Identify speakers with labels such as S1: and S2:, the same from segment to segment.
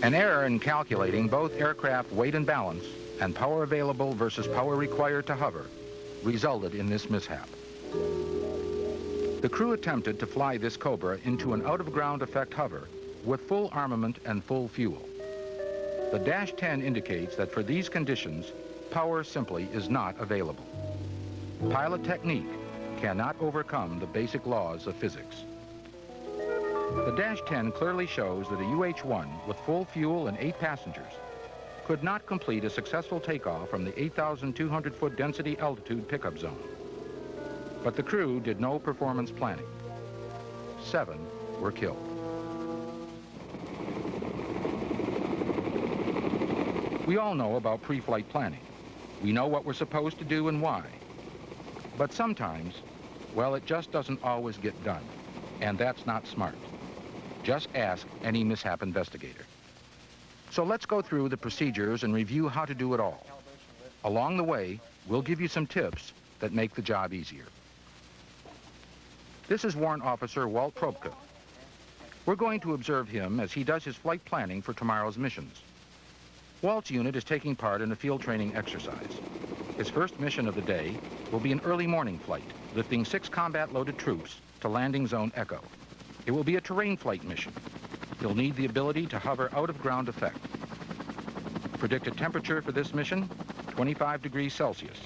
S1: An error in calculating both aircraft weight and balance and power available versus power required to hover resulted in this mishap. The crew attempted to fly this Cobra into an out-of-ground effect hover with full armament and full fuel. The Dash 10 indicates that for these conditions, power simply is not available. Pilot technique cannot overcome the basic laws of physics. The Dash 10 clearly shows that a UH-1 with full fuel and 8 passengers could not complete a successful takeoff from the 8,200-foot density altitude pickup zone. But the crew did no performance planning. 7 were killed. We all know about pre-flight planning. We know what we're supposed to do and why. But sometimes, well, it just doesn't always get done. And that's not smart. Just ask any mishap investigator. So let's go through the procedures and review how to do it all. Along the way, we'll give you some tips that make the job easier. This is Warrant Officer Walt Probka. We're going to observe him as he does his flight planning for tomorrow's missions. Walt's unit is taking part in a field training exercise. His first mission of the day will be an early morning flight, lifting 6 combat-loaded troops to Landing Zone Echo. It will be a terrain flight mission. He'll need the ability to hover out of ground effect. Predicted temperature for this mission, 25 degrees Celsius,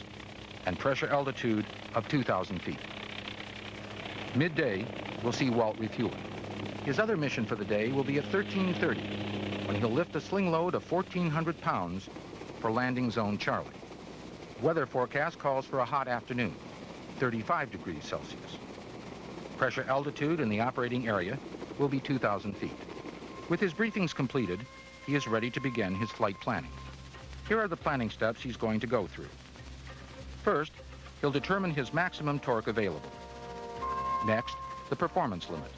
S1: and pressure altitude of 2,000 feet. Midday, we'll see Walt refueling. His other mission for the day will be at 13:30, when he'll lift a sling load of 1,400 pounds for Landing Zone Charlie. Weather forecast calls for a hot afternoon, 35 degrees Celsius. Pressure altitude in the operating area will be 2,000 feet. With his briefings completed, he is ready to begin his flight planning. Here are the planning steps he's going to go through. First, he'll determine his maximum torque available. Next, the performance limit.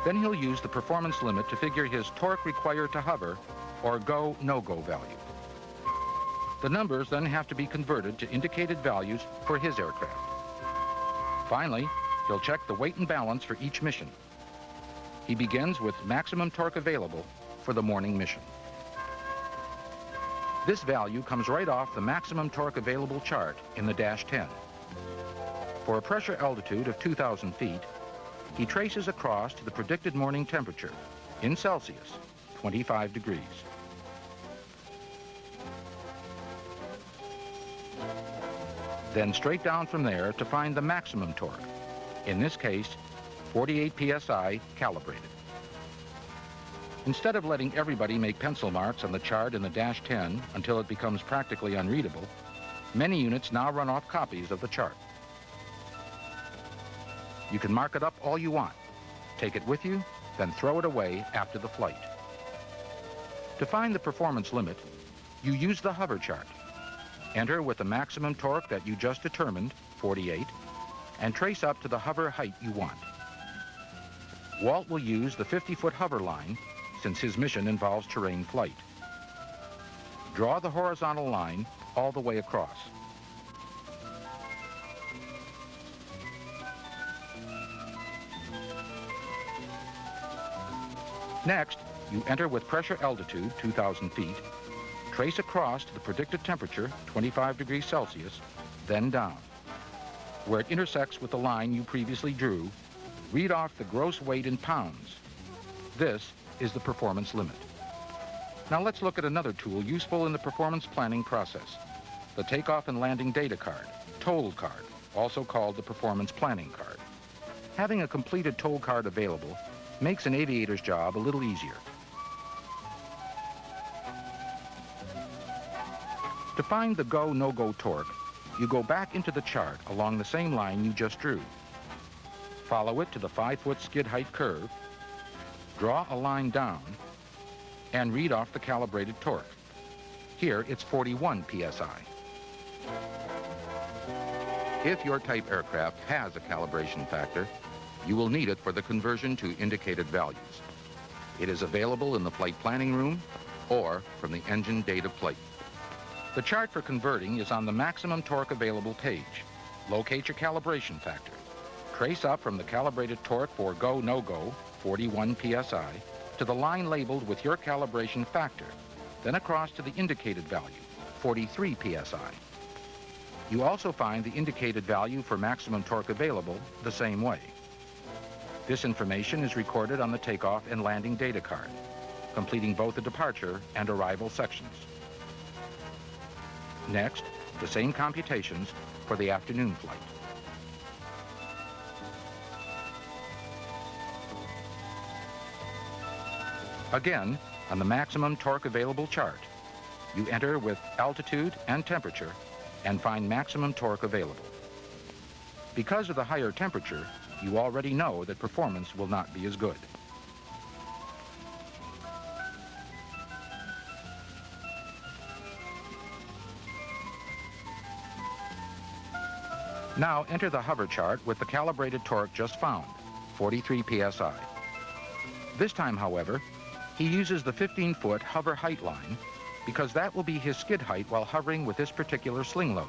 S1: Then he'll use the performance limit to figure his torque required to hover, or go, no-go value. The numbers then have to be converted to indicated values for his aircraft. Finally, he'll check the weight and balance for each mission. He begins with maximum torque available for the morning mission. This value comes right off the maximum torque available chart in the Dash 10. For a pressure altitude of 2,000 feet, he traces across to the predicted morning temperature, in Celsius, 25 degrees. Then straight down from there to find the maximum torque, in this case, 48 psi calibrated. Instead of letting everybody make pencil marks on the chart in the Dash 10 until it becomes practically unreadable, many units now run off copies of the chart. You can mark it up all you want, take it with you, then throw it away after the flight. To find the performance limit, you use the hover chart. Enter with the maximum torque that you just determined, 48, and trace up to the hover height you want. Walt will use the 50-foot hover line since his mission involves terrain flight. Draw the horizontal line all the way across. Next, you enter with pressure altitude, 2,000 feet, trace across to the predicted temperature, 25 degrees Celsius, then down. Where it intersects with the line you previously drew, read off the gross weight in pounds. This is the performance limit. Now let's look at another tool useful in the performance planning process, the takeoff and landing data card, TOL card, also called the performance planning card. Having a completed TOL card available makes an aviator's job a little easier. To find the go, no-go torque, you go back into the chart along the same line you just drew. Follow it to the 5-foot skid height curve, draw a line down, and read off the calibrated torque. Here it's 41 psi. If your type aircraft has a calibration factor, you will need it for the conversion to indicated values. It is available in the flight planning room or from the engine data plate. The chart for converting is on the maximum torque available page. Locate your calibration factor. Trace up from the calibrated torque for go, no-go, 41 psi, to the line labeled with your calibration factor, then across to the indicated value, 43 psi. You also find the indicated value for maximum torque available the same way. This information is recorded on the takeoff and landing data card, completing both the departure and arrival sections. Next, the same computations for the afternoon flight. Again, on the maximum torque available chart, you enter with altitude and temperature and find maximum torque available. Because of the higher temperature, you already know that performance will not be as good. Now enter the hover chart with the calibrated torque just found, 43 psi. This time, however, he uses the 15-foot hover height line because that will be his skid height while hovering with this particular sling load.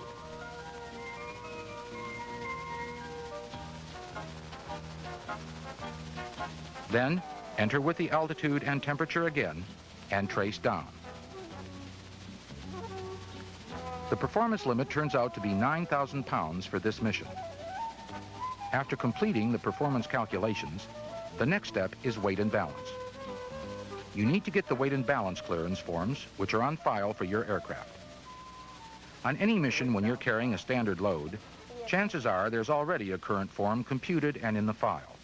S1: Then, enter with the altitude and temperature again and trace down. The performance limit turns out to be 9,000 pounds for this mission. After completing the performance calculations, the next step is weight and balance. You need to get the weight and balance clearance forms, which are on file for your aircraft. On any mission when you're carrying a standard load, chances are there's already a current form computed and in the file.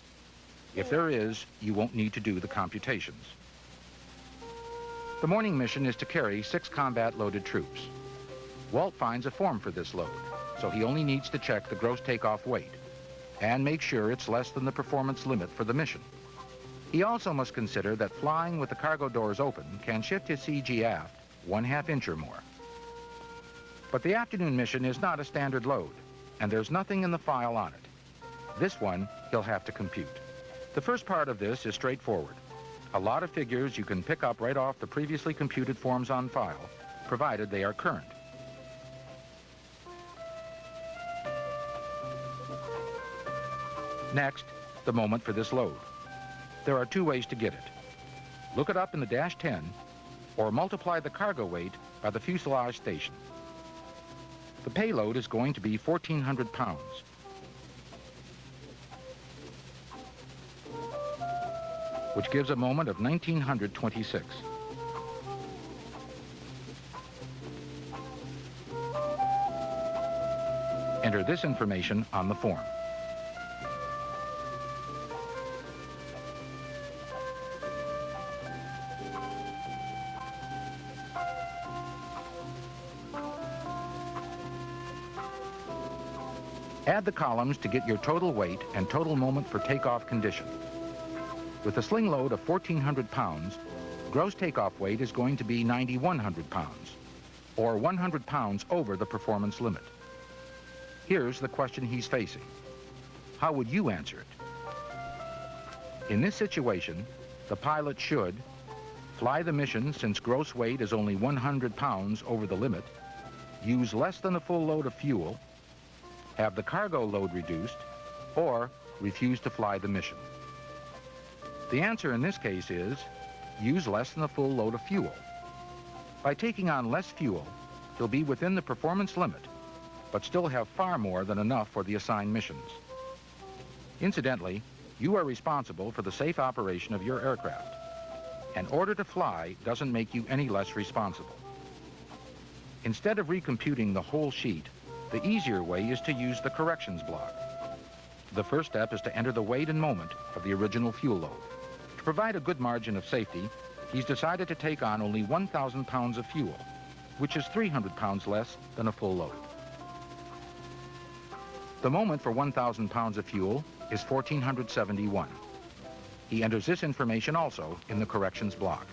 S1: If there is, you won't need to do the computations. The morning mission is to carry 6 combat-loaded troops. Walt finds a form for this load, so he only needs to check the gross takeoff weight and make sure it's less than the performance limit for the mission. He also must consider that flying with the cargo doors open can shift his CG aft 1/2 inch or more. But the afternoon mission is not a standard load, and there's nothing in the file on it. This one he'll have to compute. The first part of this is straightforward. A lot of figures you can pick up right off the previously computed forms on file, provided they are current. Next, the moment for this load. There are 2 ways to get it. Look it up in the Dash 10, or multiply the cargo weight by the fuselage station. The payload is going to be 1,400 pounds. Which gives a moment of 1,926. Enter this information on the form. Add the columns to get your total weight and total moment for takeoff condition. With a sling load of 1,400 pounds, gross takeoff weight is going to be 9,100 pounds, or 100 pounds over the performance limit. Here's the question he's facing. How would you answer it? In this situation, the pilot should fly the mission since gross weight is only 100 pounds over the limit, use less than a full load of fuel, have the cargo load reduced, or refuse to fly the mission. The answer in this case is use less than a full load of fuel. By taking on less fuel, he'll be within the performance limit, but still have far more than enough for the assigned missions. Incidentally, you are responsible for the safe operation of your aircraft. An order to fly doesn't make you any less responsible. Instead of recomputing the whole sheet, the easier way is to use the corrections block. The first step is to enter the weight and moment of the original fuel load. To provide a good margin of safety, he's decided to take on only 1,000 pounds of fuel, which is 300 pounds less than a full load. The moment for 1,000 pounds of fuel is 1,471. He enters this information also in the corrections block.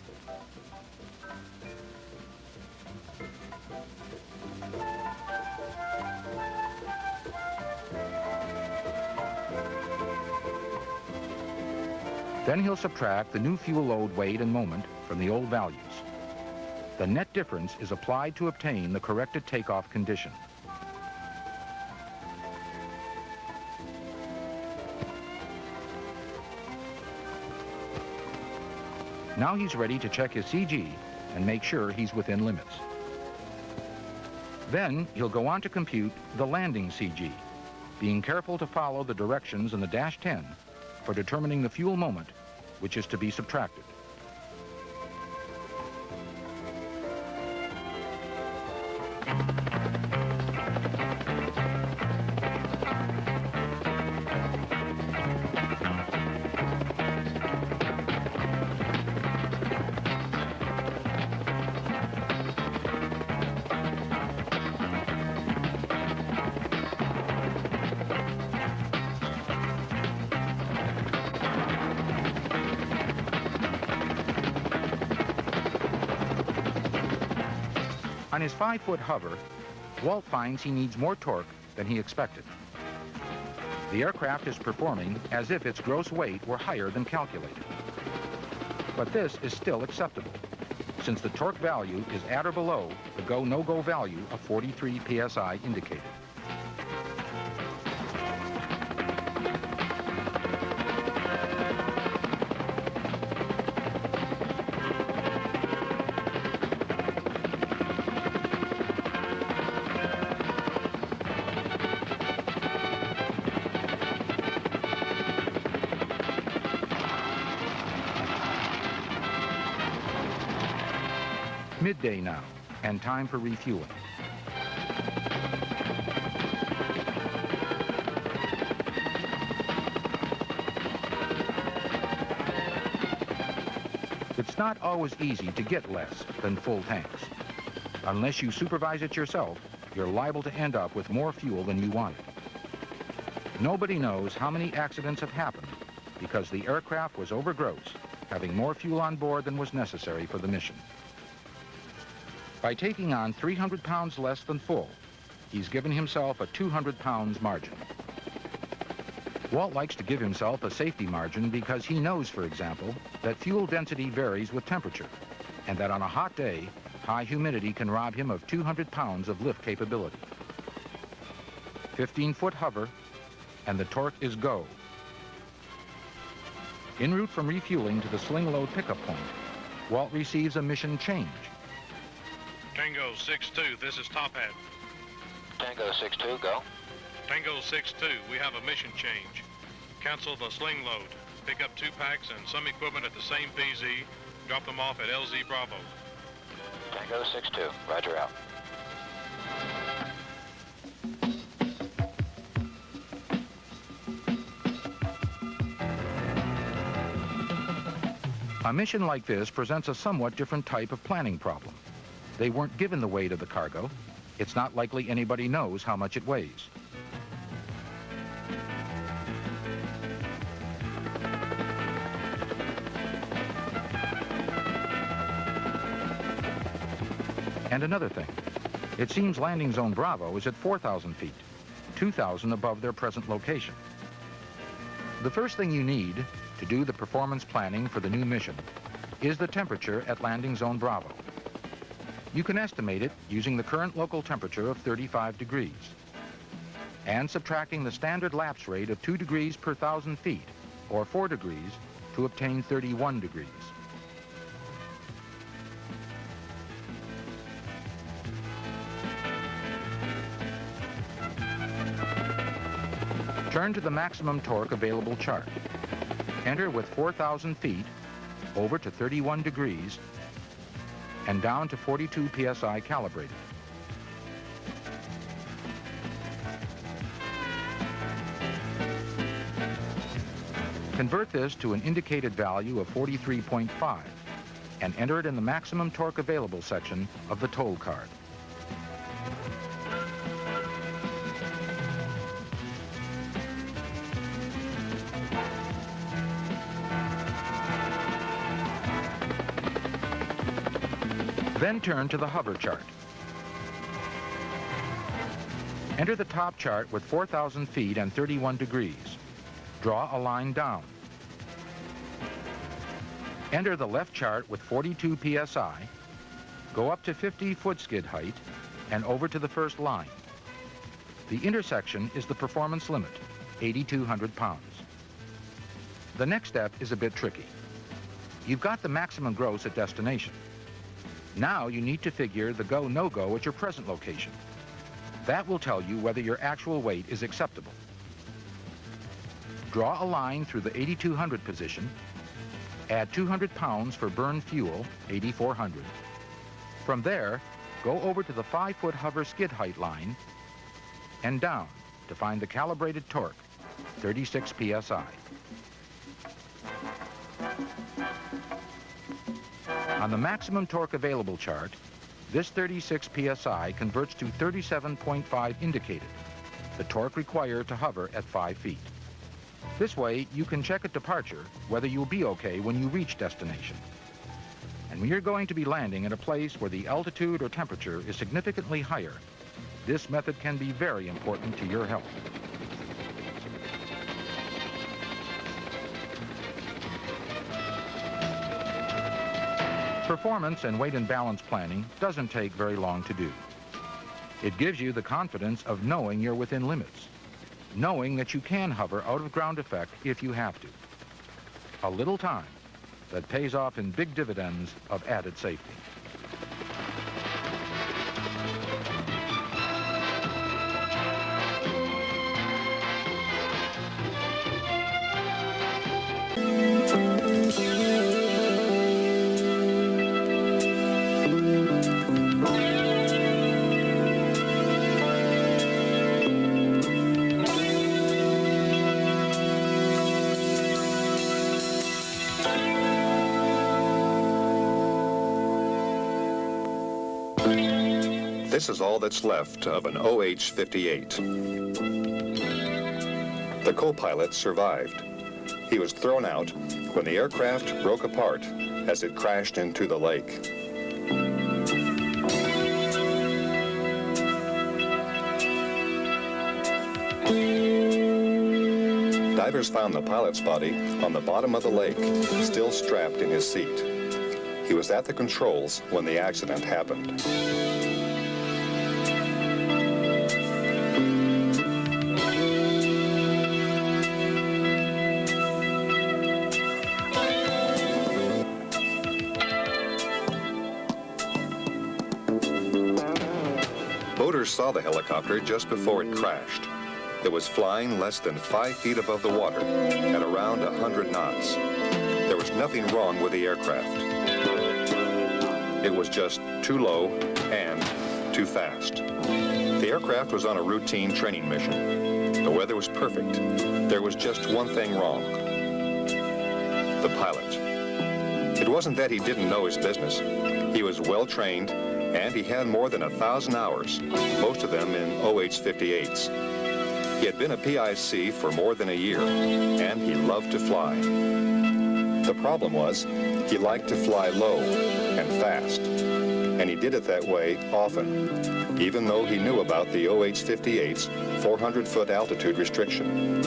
S1: Then he'll subtract the new fuel load weight and moment from the old values. The net difference is applied to obtain the corrected takeoff condition. Now he's ready to check his CG and make sure he's within limits. Then he'll go on to compute the landing CG, being careful to follow the directions in the Dash 10 for determining the fuel moment, which is to be subtracted. On his 5-foot hover, Walt finds he needs more torque than he expected. The aircraft is performing as if its gross weight were higher than calculated. But this is still acceptable, since the torque value is at or below the go, no-go value of 43 psi indicated. Midday now, and time for refueling. It's not always easy to get less than full tanks. Unless you supervise it yourself, you're liable to end up with more fuel than you wanted. Nobody knows how many accidents have happened because the aircraft was over gross, having more fuel on board than was necessary for the mission. By taking on 300 pounds less than full, he's given himself a 200 pounds margin. Walt likes to give himself a safety margin because he knows, for example, that fuel density varies with temperature, and that on a hot day, high humidity can rob him of 200 pounds of lift capability. 15-foot hover, and the torque is go. En route from refueling to the sling load pickup point, Walt receives a mission change.
S2: Tango 6-2, this is Top Hat.
S3: Tango 6-2, go.
S2: Tango 6-2, we have a mission change. Cancel the sling load. Pick up 2 packs and some equipment at the same PZ. Drop them off at LZ Bravo.
S3: Tango 6-2, roger out.
S1: A mission like this presents a somewhat different type of planning problem. They weren't given the weight of the cargo. It's not likely anybody knows how much it weighs. And another thing, it seems landing zone Bravo is at 4,000 feet, 2,000 above their present location. The first thing you need to do the performance planning for the new mission is the temperature at landing zone Bravo. You can estimate it using the current local temperature of 35 degrees and subtracting the standard lapse rate of 2 degrees per 1,000 feet, or 4 degrees, to obtain 31 degrees. Turn to the maximum torque available chart. Enter with 4,000 feet over to 31 degrees and down to 42 psi calibrated. Convert this to an indicated value of 43.5 and enter it in the maximum torque available section of the toll card. Then turn to the hover chart. Enter the top chart with 4,000 feet and 31 degrees. Draw a line down. Enter the left chart with 42 psi, go up to 50 foot skid height, and over to the first line. The intersection is the performance limit, 8,200 pounds. The next step is a bit tricky. You've got the maximum gross at destination. Now you need to figure the go, no-go at your present location. That will tell you whether your actual weight is acceptable. Draw a line through the 8,200 position, add 200 pounds for burned fuel, 8,400. From there, go over to the 5-foot hover skid height line and down to find the calibrated torque, 36 psi. On the maximum torque available chart, this 36 psi converts to 37.5 indicated, the torque required to hover at 5 feet. This way, you can check at departure whether you'll be okay when you reach destination. And when you're going to be landing at a place where the altitude or temperature is significantly higher, this method can be very important to your health. Performance and weight and balance planning doesn't take very long to do. It gives you the confidence of knowing you're within limits, knowing that you can hover out of ground effect if you have to. A little time that pays off in big dividends of added safety.
S4: This is all that's left of an OH-58. The co-pilot survived. He was thrown out when the aircraft broke apart as it crashed into the lake. Divers found the pilot's body on the bottom of the lake, still strapped in his seat. He was at the controls when the accident happened. Boaters saw the helicopter just before it crashed. It was flying less than 5 feet above the water at around 100 knots. There was nothing wrong with the aircraft. It was just too low and too fast. The aircraft was on a routine training mission. The weather was perfect. There was just one thing wrong: the pilot. It wasn't that he didn't know his business. He was well trained, and he had more than 1,000 hours, most of them in OH-58s. He had been a PIC for more than a year, and he loved to fly. The problem was, he liked to fly low and fast, and he did it that way often, even though he knew about the OH-58's 400-foot altitude restriction.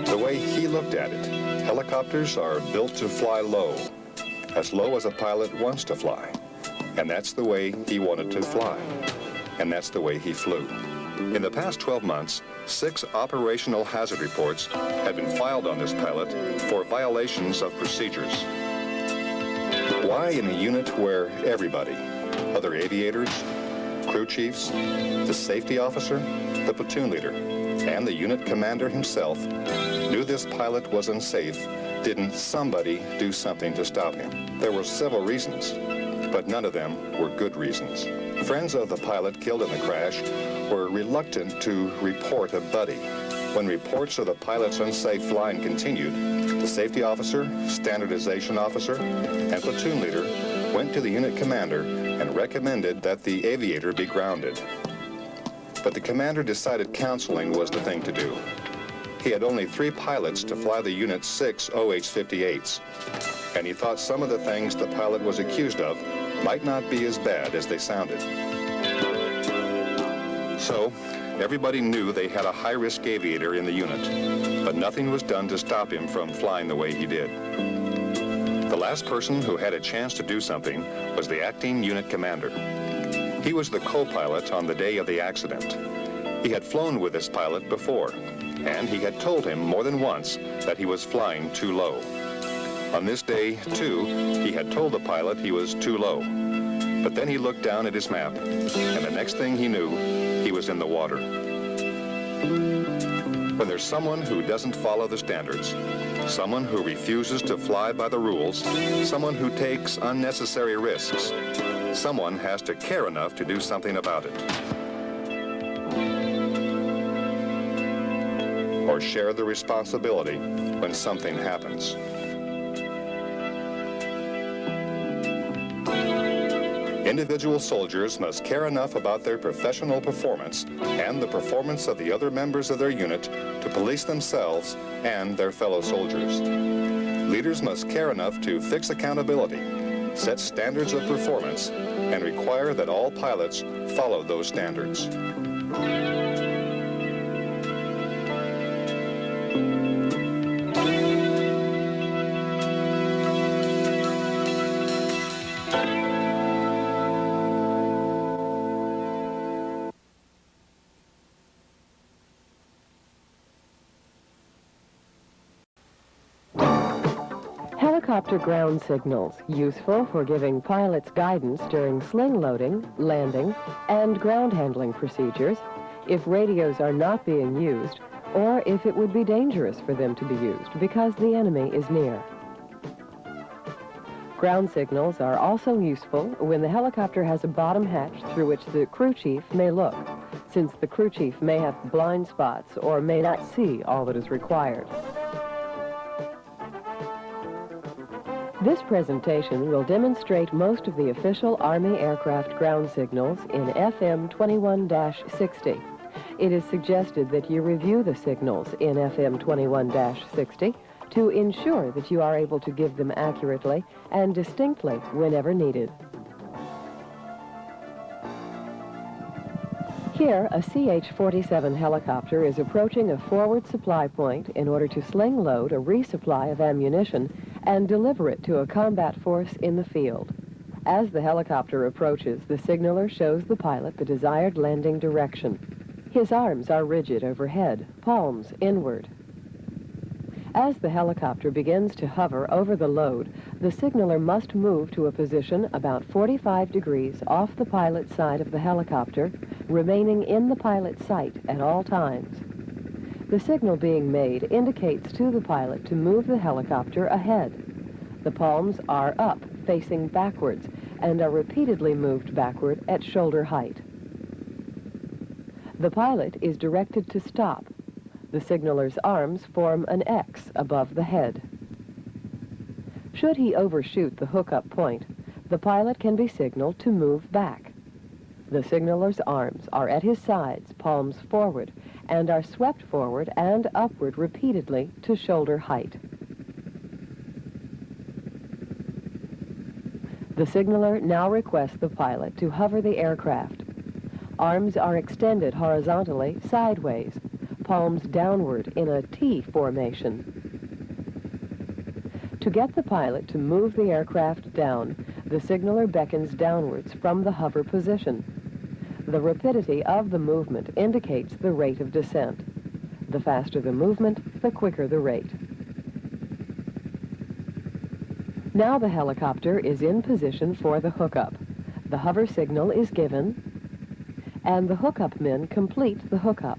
S4: The way he looked at it, helicopters are built to fly low as a pilot wants to fly. And that's the way he wanted to fly. And that's the way he flew. In the past 12 months, 6 operational hazard reports had been filed on this pilot for violations of procedures. Why in a unit where everybody, other aviators, crew chiefs, the safety officer, the platoon leader, and the unit commander himself knew this pilot was unsafe, didn't somebody do something to stop him? There were several reasons, but none of them were good reasons. Friends of the pilot killed in the crash were reluctant to report a buddy. When reports of the pilot's unsafe flying continued, the safety officer, standardization officer, and platoon leader went to the unit commander and recommended that the aviator be grounded. But the commander decided counseling was the thing to do. He had only 3 pilots to fly the unit's 6 OH-58s, and he thought some of the things the pilot was accused of might not be as bad as they sounded. So, everybody knew they had a high-risk aviator in the unit, but nothing was done to stop him from flying the way he did. The last person who had a chance to do something was the acting unit commander. He was the co-pilot on the day of the accident. He had flown with this pilot before, and he had told him more than once that he was flying too low. On this day, too, he had told the pilot he was too low. But then he looked down at his map, and the next thing he knew, he was in the water. When there's someone who doesn't follow the standards, someone who refuses to fly by the rules, someone who takes unnecessary risks, someone has to care enough to do something about it. Or share the responsibility when something happens. Individual soldiers must care enough about their professional performance and the performance of the other members of their unit to police themselves and their fellow soldiers. Leaders must care enough to fix accountability, set standards of performance, and require that all pilots follow those standards.
S5: Helicopter ground signals, useful for giving pilots guidance during sling loading, landing, and ground handling procedures, if radios are not being used, or if it would be dangerous for them to be used because the enemy is near. Ground signals are also useful when the helicopter has a bottom hatch through which the crew chief may look, since the crew chief may have blind spots or may not see all that is required. This presentation will demonstrate most of the official Army aircraft ground signals in FM 21-60. It is suggested that you review the signals in FM 21-60 to ensure that you are able to give them accurately and distinctly whenever needed. Here, a CH-47 helicopter is approaching a forward supply point in order to sling load a resupply of ammunition and deliver it to a combat force in the field. As the helicopter approaches, the signaler shows the pilot the desired landing direction. His arms are rigid overhead, palms inward. As the helicopter begins to hover over the load, the signaler must move to a position about 45 degrees off the pilot's side of the helicopter, remaining in the pilot's sight at all times. The signal being made indicates to the pilot to move the helicopter ahead. The palms are up, facing backwards, and are repeatedly moved backward at shoulder height. The pilot is directed to stop. The signaler's arms form an X above the head. Should he overshoot the hookup point, the pilot can be signaled to move back. The signaler's arms are at his sides, palms forward, and are swept forward and upward repeatedly to shoulder height. The signaler now requests the pilot to hover the aircraft. Arms are extended horizontally, sideways, palms downward in a T formation. To get the pilot to move the aircraft down, the signaler beckons downwards from the hover position. The rapidity of the movement indicates the rate of descent. The faster the movement, the quicker the rate. Now the helicopter is in position for the hookup. The hover signal is given, and the hookup men complete the hookup.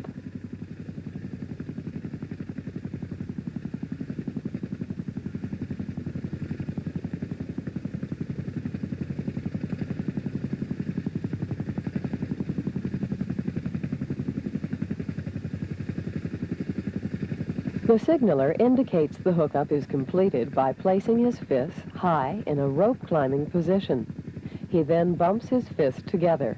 S5: The signaler indicates the hookup is completed by placing his fists high in a rope climbing position. He then bumps his fists together.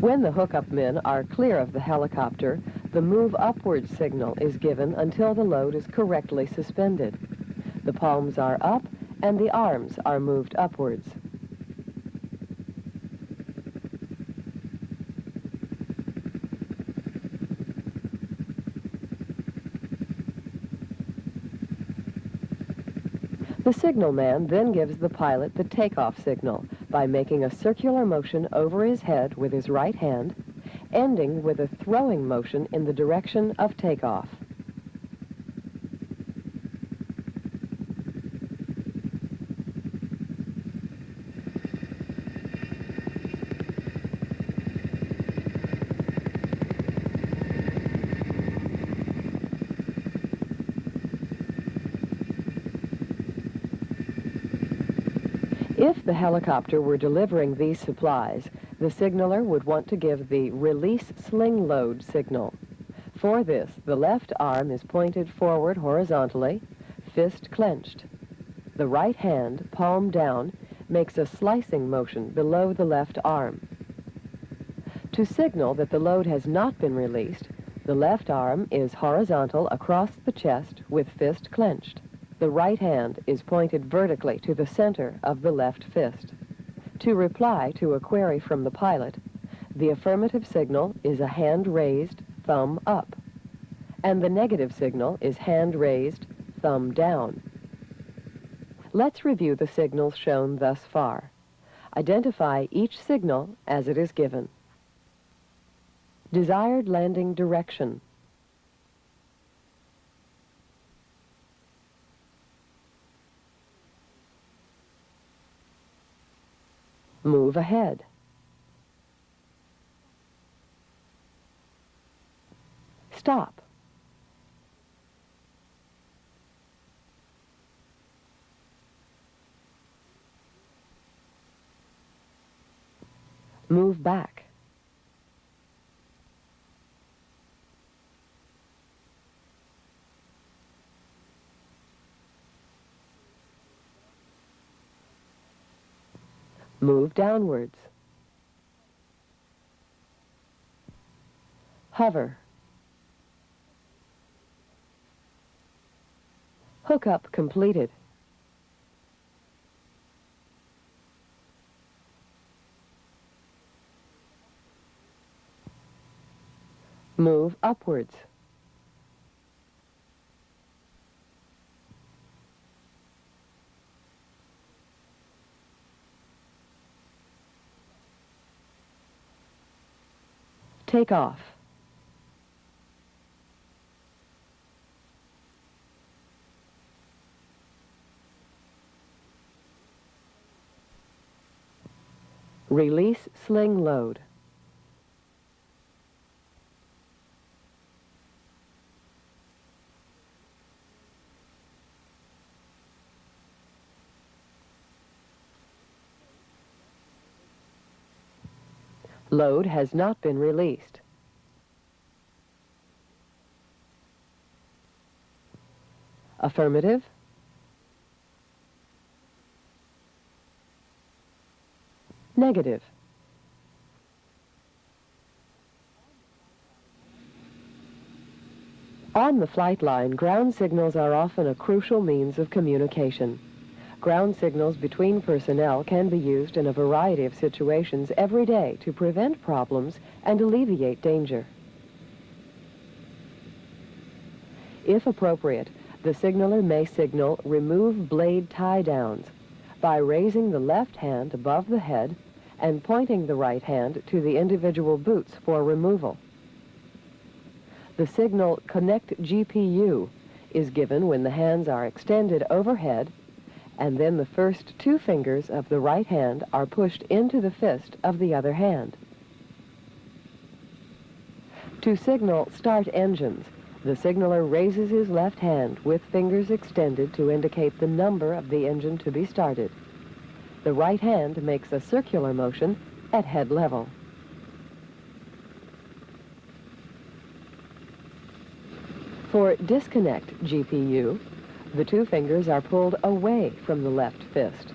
S5: When the hookup men are clear of the helicopter, the move upward signal is given until the load is correctly suspended. The palms are up and the arms are moved upwards. The signalman then gives the pilot the takeoff signal by making a circular motion over his head with his right hand ending with a throwing motion in the direction of takeoff. If the helicopter were delivering these supplies, the signaler would want to give the release sling load signal. For this, the left arm is pointed forward horizontally, fist clenched. The right hand, palm down, makes a slicing motion below the left arm. To signal that the load has not been released, the left arm is horizontal across the chest with fist clenched. The right hand is pointed vertically to the center of the left fist. To reply to a query from the pilot, the affirmative signal is a hand raised, thumb up, and the negative signal is hand raised, thumb down. Let's review the signals shown thus far. Identify each signal as it is given. Desired landing direction. Move ahead. Stop. Move back. Move downwards. Hover. Hookup completed. Move upwards. Take off. Release sling load. Load has not been released. Affirmative. Negative. On the flight line, ground signals are often a crucial means of communication. Ground signals between personnel can be used in a variety of situations every day to prevent problems and alleviate danger. If appropriate, the signaler may signal remove blade tie-downs by raising the left hand above the head and pointing the right hand to the individual boots for removal. The signal connect GPU is given when the hands are extended overhead, and then the first two fingers of the right hand are pushed into the fist of the other hand. To signal start engines, the signaler raises his left hand with fingers extended to indicate the number of the engine to be started. The right hand makes a circular motion at head level. For disconnect GPU, the two fingers are pulled away from the left fist.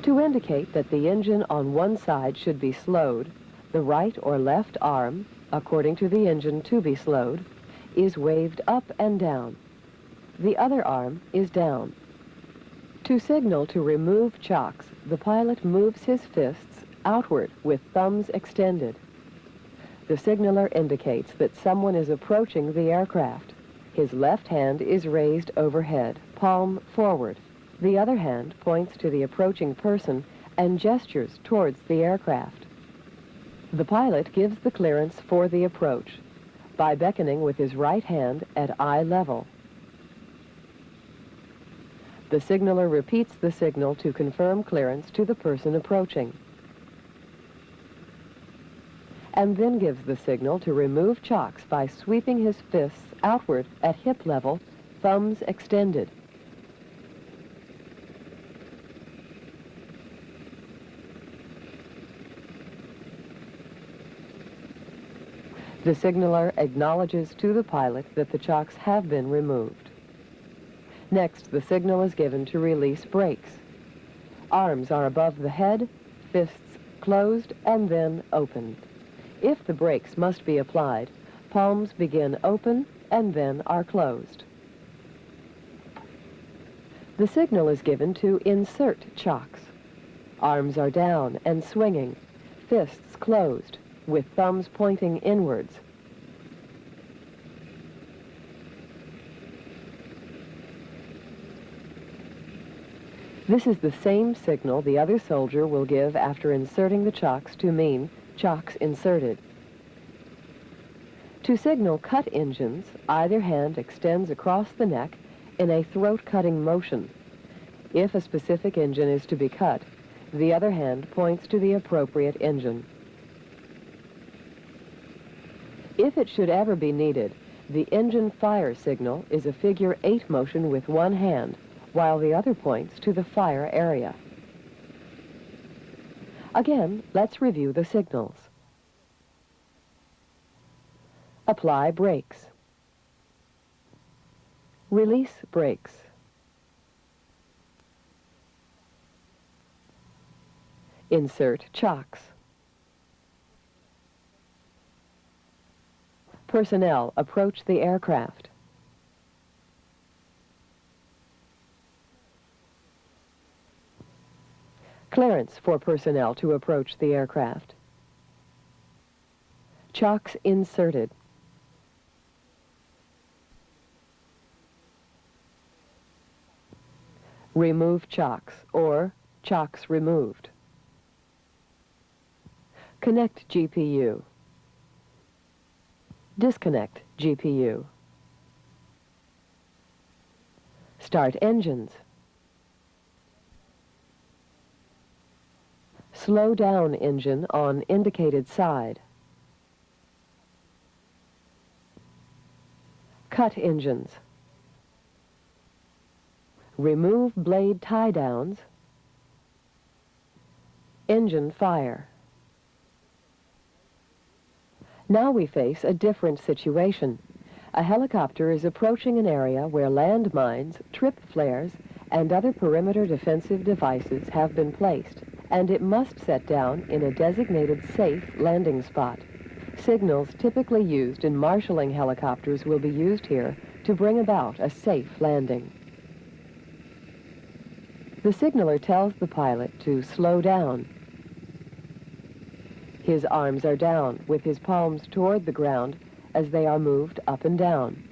S5: To indicate that the engine on one side should be slowed, the right or left arm, according to the engine to be slowed, is waved up and down. The other arm is down. To signal to remove chocks, the pilot moves his fists outward with thumbs extended. The signaler indicates that someone is approaching the aircraft. His left hand is raised overhead, palm forward. The other hand points to the approaching person and gestures towards the aircraft. The pilot gives the clearance for the approach by beckoning with his right hand at eye level. The signaler repeats the signal to confirm clearance to the person approaching, and then gives the signal to remove chocks by sweeping his fists outward at hip level, thumbs extended. The signaler acknowledges to the pilot that the chocks have been removed. Next, the signal is given to release brakes. Arms are above the head, fists closed, and then opened. If the brakes must be applied, palms begin open and then are closed. The signal is given to insert chocks. Arms are down and swinging, fists closed, with thumbs pointing inwards. This is the same signal the other soldier will give after inserting the chocks to mean chocks inserted. To signal cut engines, either hand extends across the neck in a throat-cutting motion. If a specific engine is to be cut, the other hand points to the appropriate engine. If it should ever be needed, the engine fire signal is a figure 8 motion with one hand, while the other points to the fire area. Again, let's review the signals. Apply brakes. Release brakes. Insert chocks. Personnel approach the aircraft. Clearance for personnel to approach the aircraft. Chocks inserted. Remove chocks, or chocks removed. Connect GPU. Disconnect GPU. Start engines. Slow down engine on indicated side. Cut engines. Remove blade tie-downs. Engine fire. Now we face a different situation. A helicopter is approaching an area where landmines, trip flares, and other perimeter defensive devices have been placed, and it must set down in a designated safe landing spot. Signals typically used in marshalling helicopters will be used here to bring about a safe landing. The signaler tells the pilot to slow down. His arms are down, with his palms toward the ground as they are moved up and down.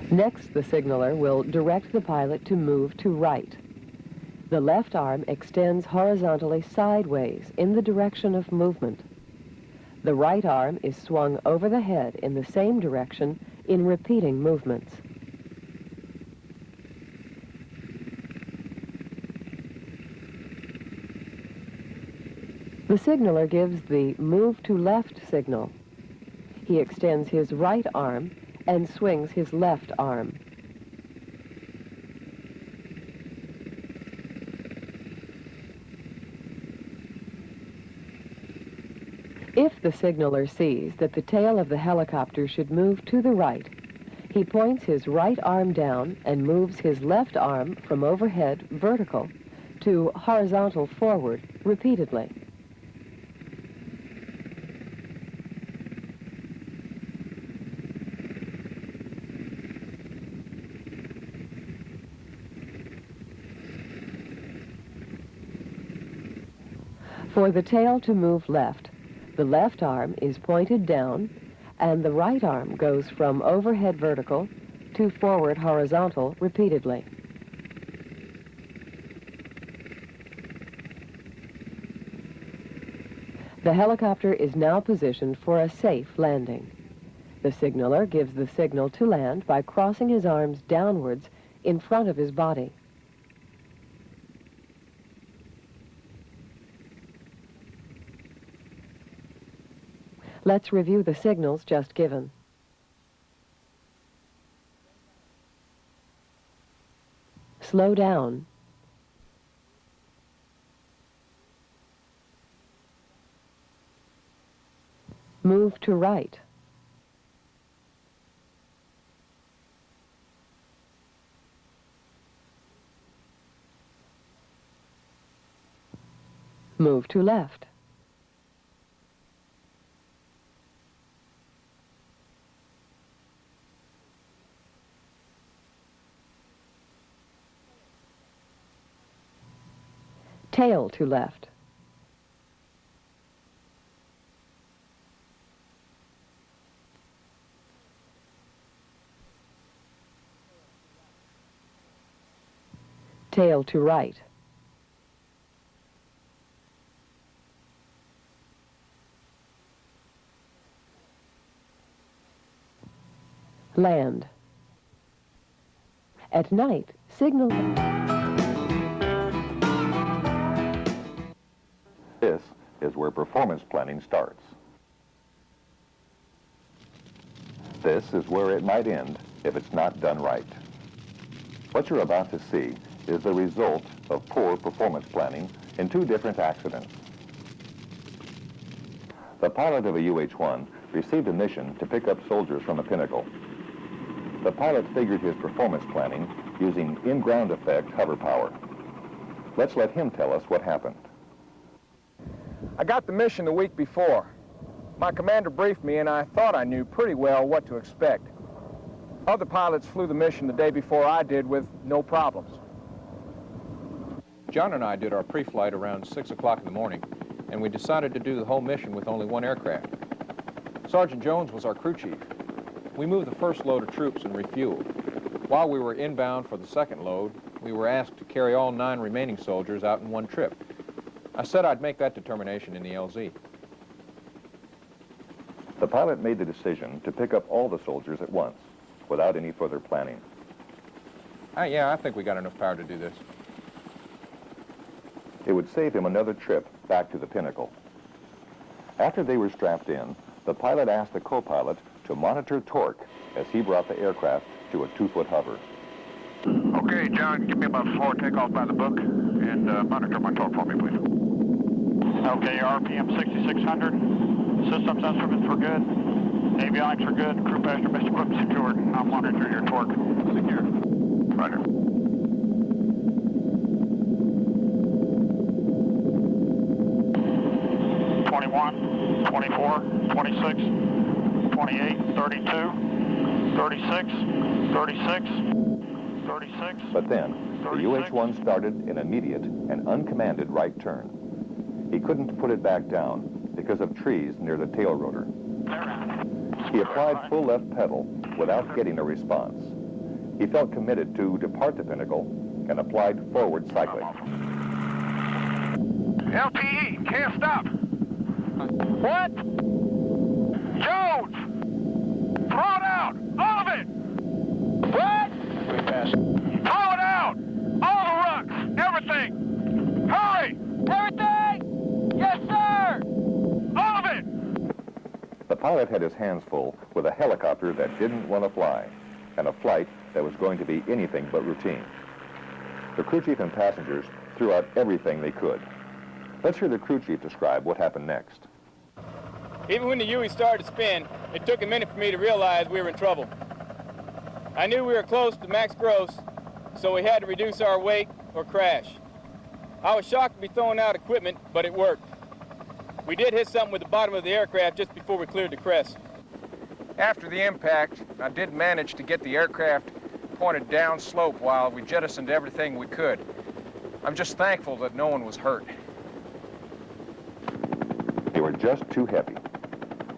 S5: Next, the signaler will direct the pilot to move to right. The left arm extends horizontally sideways in the direction of movement. The right arm is swung over the head in the same direction in repeating movements. The signaler gives the move to left signal. He extends his right arm and swings his left arm. If the signaler sees that the tail of the helicopter should move to the right, he points his right arm down and moves his left arm from overhead vertical to horizontal forward repeatedly. For the tail to move left, The left arm is pointed down, and the right arm goes from overhead vertical to forward horizontal repeatedly. The helicopter is now positioned for a safe landing. The signaller gives the signal to land by crossing his arms downwards in front of his body. Let's review the signals just given. Slow down. Move to right. Move to left. Tail to left. Tail to right. Land. At night, signal...
S4: This is where performance planning starts. This is where it might end if it's not done right. What you're about to see is the result of poor performance planning in two different accidents. The pilot of a UH-1 received a mission to pick up soldiers from the Pinnacle. The pilot figured his performance planning using in-ground effect hover power. Let's let him tell us what happened.
S6: I got the mission the week before. My commander briefed me and I thought I knew pretty well what to expect. Other pilots flew the mission the day before I did with no problems.
S7: John and I did our pre-flight around 6 o'clock in the morning, and we decided to do the whole mission with only one aircraft. Sergeant Jones was our crew chief. We moved the first load of troops and refueled. While we were inbound for the second load, we were asked to carry all 9 remaining soldiers out in one trip. I said I'd make that determination in the LZ.
S4: The pilot made the decision to pick up all the soldiers at once, without any further planning.
S7: Yeah, I think we got enough power to do this.
S4: It would save him another trip back to the Pinnacle. After they were strapped in, the pilot asked the co-pilot to monitor torque as he brought the aircraft to a 2-foot hover.
S8: Okay, John, give me about 4 takeoff by the book, and monitor my torque for me, please. Okay, RPM 6600. Systems instruments were good. Avionics are good. Crew passenger best equipment secured. I'll monitor your torque. Secure. Roger. (21, 24, 26, 28, 32, 36, 36, 36.
S4: But then, the UH-1 started an immediate and uncommanded right turn. He couldn't put it back down because of trees near the tail rotor. He applied full left pedal without getting a response. He felt committed to depart the Pinnacle and applied forward cycling.
S8: LTE, can't stop. What? Jones! Throw it out! All of it! What? Throw it out! All the rucks! Everything! Hurry! Everything! Yes, sir! All of it!
S4: The pilot had his hands full with a helicopter that didn't want to fly, and a flight that was going to be anything but routine. The crew chief and passengers threw out everything they could. Let's hear the crew chief describe what happened next.
S9: Even when the UE started to spin, it took a minute for me to realize we were in trouble. I knew we were close to max gross, so we had to reduce our weight or crash. I was shocked to be throwing out equipment, but it worked. We did hit something with the bottom of the aircraft just before we cleared the crest.
S6: After the impact, I did manage to get the aircraft pointed down slope while we jettisoned everything we could. I'm just thankful that no one was hurt.
S4: They were just too heavy.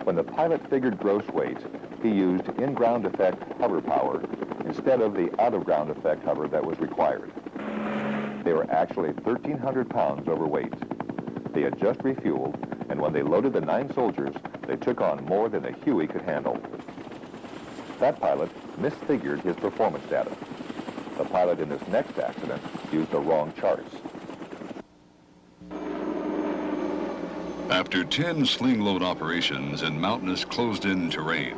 S4: When the pilot figured gross weight, he used in-ground effect hover power instead of the out-of-ground effect hover that was required. They were actually 1,300 pounds overweight. They had just refueled, and when they loaded the 9 soldiers, they took on more than the Huey could handle. That pilot misfigured his performance data. The pilot in this next accident used the wrong charts.
S10: After 10 sling load operations in mountainous closed-in terrain,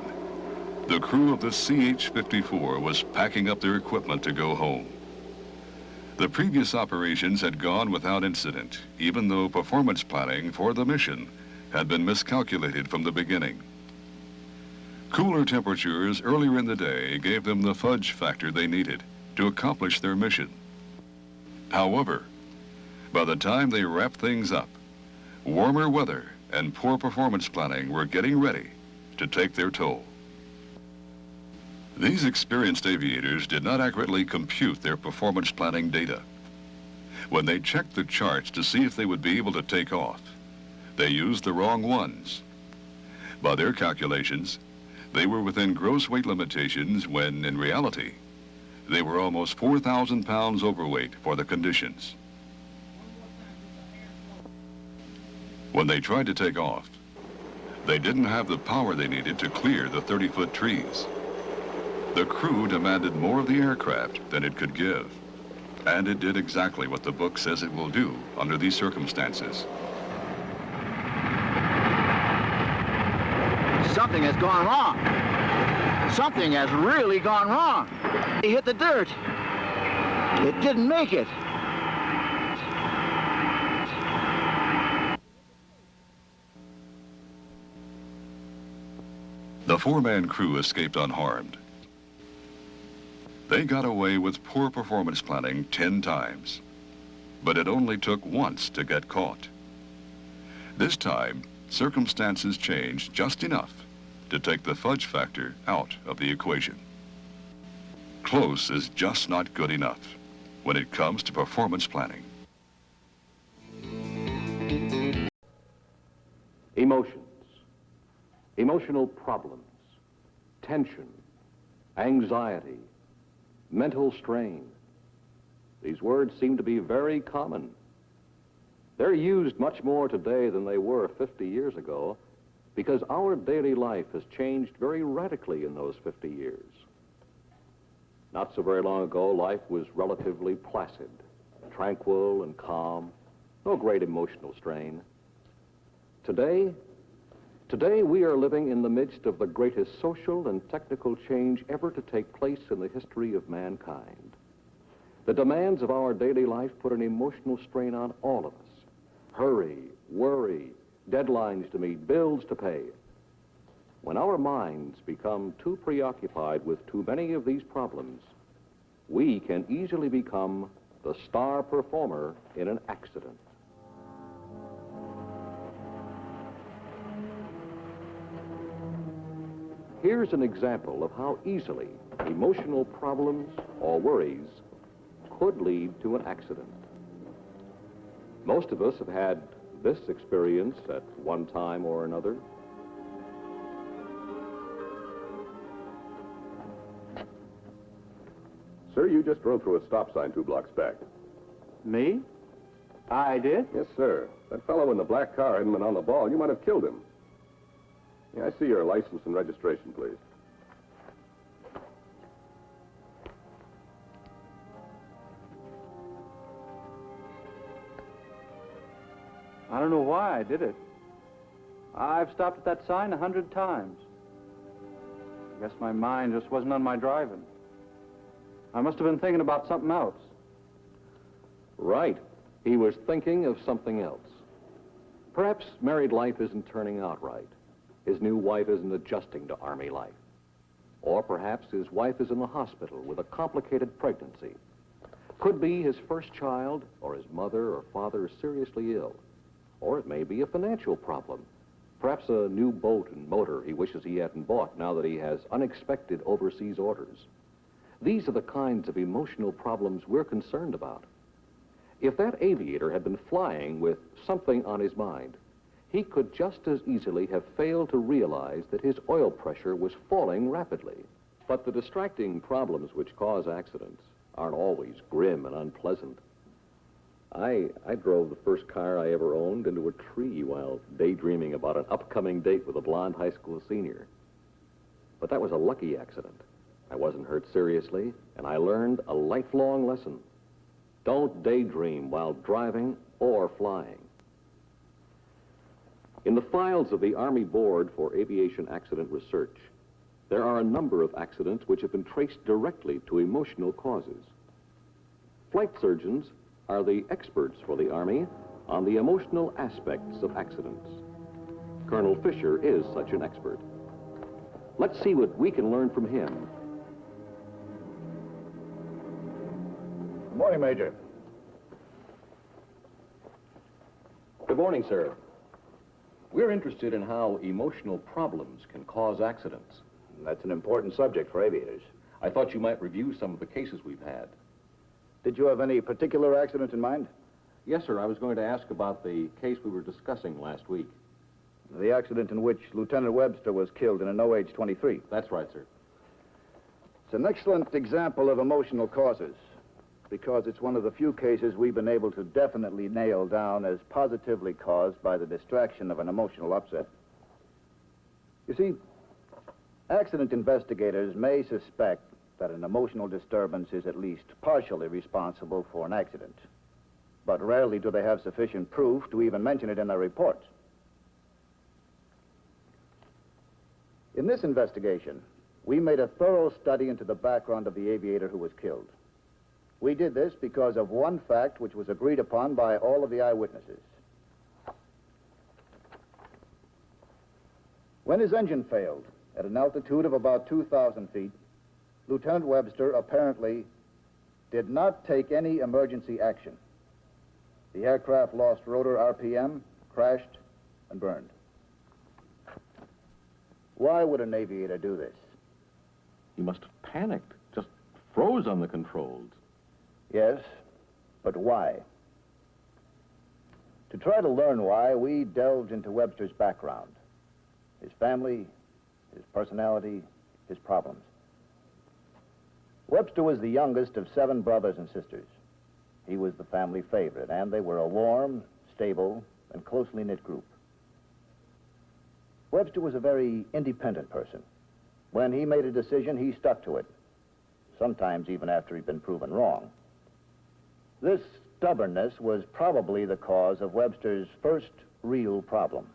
S10: the crew of the CH-54 was packing up their equipment to go home. The previous operations had gone without incident, even though performance planning for the mission had been miscalculated from the beginning. Cooler temperatures earlier in the day gave them the fudge factor they needed to accomplish their mission. However, by the time they wrapped things up, warmer weather and poor performance planning were getting ready to take their toll. These experienced aviators did not accurately compute their performance planning data. When they checked the charts to see if they would be able to take off, they used the wrong ones. By their calculations, they were within gross weight limitations when, in reality, they were almost 4,000 pounds overweight for the conditions. When they tried to take off, they didn't have the power they needed to clear the 30-foot trees. The crew demanded more of the aircraft than it could give, and it did exactly what the book says it will do under these circumstances.
S11: Something has gone wrong. Something has really gone wrong. He hit the dirt. It didn't make it.
S10: The 4-man crew escaped unharmed. They got away with poor performance planning 10 times, but it only took once to get caught. This time, circumstances changed just enough to take the fudge factor out of the equation. Close is just not good enough when it comes to performance planning.
S7: Emotions, emotional problems, tension, anxiety, mental strain. These words seem to be very common. They're used much more today than they were 50 years ago because our daily life has changed very radically in those 50 years. Not so very long ago, life was relatively placid, tranquil and calm, no great emotional strain. Today we are living in the midst of the greatest social and technical change ever to take place in the history of mankind. The demands of our daily life put an emotional strain on all of us. Hurry, worry, deadlines to meet, bills to pay. When our minds become too preoccupied with too many of these problems, we can easily become the star performer in an accident. Here's an example of how easily emotional problems or worries could lead to an accident. Most of us have had this experience at one time or another.
S12: Sir, you just drove through a stop sign 2 blocks back.
S6: Me? I did?
S12: Yes, sir. That fellow in the black car hadn't been on the ball. You might have killed him. Yeah, I see your license and registration, please.
S6: I don't know why I did it. I've stopped at that sign 100 times. I guess my mind just wasn't on my driving. I must have been thinking about something else.
S7: Right. He was thinking of something else. Perhaps married life isn't turning out right. His new wife isn't adjusting to Army life. Or perhaps his wife is in the hospital with a complicated pregnancy. Could be his first child, or his mother or father is seriously ill. Or it may be a financial problem. Perhaps a new boat and motor he wishes he hadn't bought now that he has unexpected overseas orders. These are the kinds of emotional problems we're concerned about. If that aviator had been flying with something on his mind,
S13: he could just as easily have failed to realize that his oil pressure was falling rapidly. But the distracting problems which cause accidents aren't always grim and unpleasant. I drove the first car I ever owned into a tree while daydreaming about an upcoming date with a blonde high school senior. But that was a lucky accident. I wasn't hurt seriously, and I learned a lifelong lesson. Don't daydream while driving or flying. In the files of the Army Board for Aviation Accident Research, there are a number of accidents which have been traced directly to emotional causes. Flight surgeons are the experts for the Army on the emotional aspects of accidents. Colonel Fisher is such an expert. Let's see what we can learn from him.
S14: Good morning, Major.
S13: Good morning, sir. We're interested in how emotional problems can cause accidents.
S14: That's an important subject for aviators.
S13: I thought you might review some of the cases we've had.
S14: Did you have any particular accident in mind?
S13: Yes, sir. I was going to ask about the case we were discussing last week.
S14: The accident in which Lieutenant Webster was killed in an OH-23.
S13: That's right, sir.
S14: It's an excellent example of emotional causes, because it's one of the few cases we've been able to definitely nail down as positively caused by the distraction of an emotional upset. You see, accident investigators may suspect that an emotional disturbance is at least partially responsible for an accident, but rarely do they have sufficient proof to even mention it in their reports. In this investigation, we made a thorough study into the background of the aviator who was killed. We did this because of one fact which was agreed upon by all of the eyewitnesses. When his engine failed at an altitude of about 2,000 feet, Lieutenant Webster apparently did not take any emergency action. The aircraft lost rotor RPM, crashed, and burned. Why would an aviator do this?
S13: He must have panicked, just froze on the controls.
S14: Yes, but why? To try to learn why, we delved into Webster's background, his family, his personality, his problems. Webster was the youngest of 7 brothers and sisters. He was the family favorite, and they were a warm, stable, and closely knit group. Webster was a very independent person. When he made a decision, he stuck to it, sometimes even after he'd been proven wrong. This stubbornness was probably the cause of Webster's first real problem.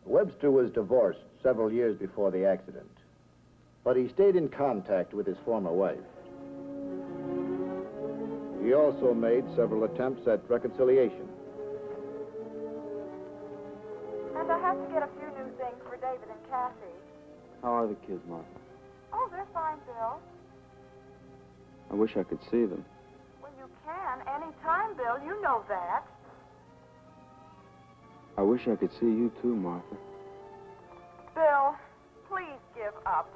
S14: Webster was divorced several years before the accident, but he stayed in contact with his former wife. He also made several attempts at reconciliation.
S15: And I have to get a few new things for David and Kathy.
S16: How are the kids, Martha?
S15: Oh, they're fine, Bill.
S16: I wish I could see them.
S15: Well, you can any time, Bill. You know that.
S16: I wish I could see you too, Martha.
S15: Bill, please give up.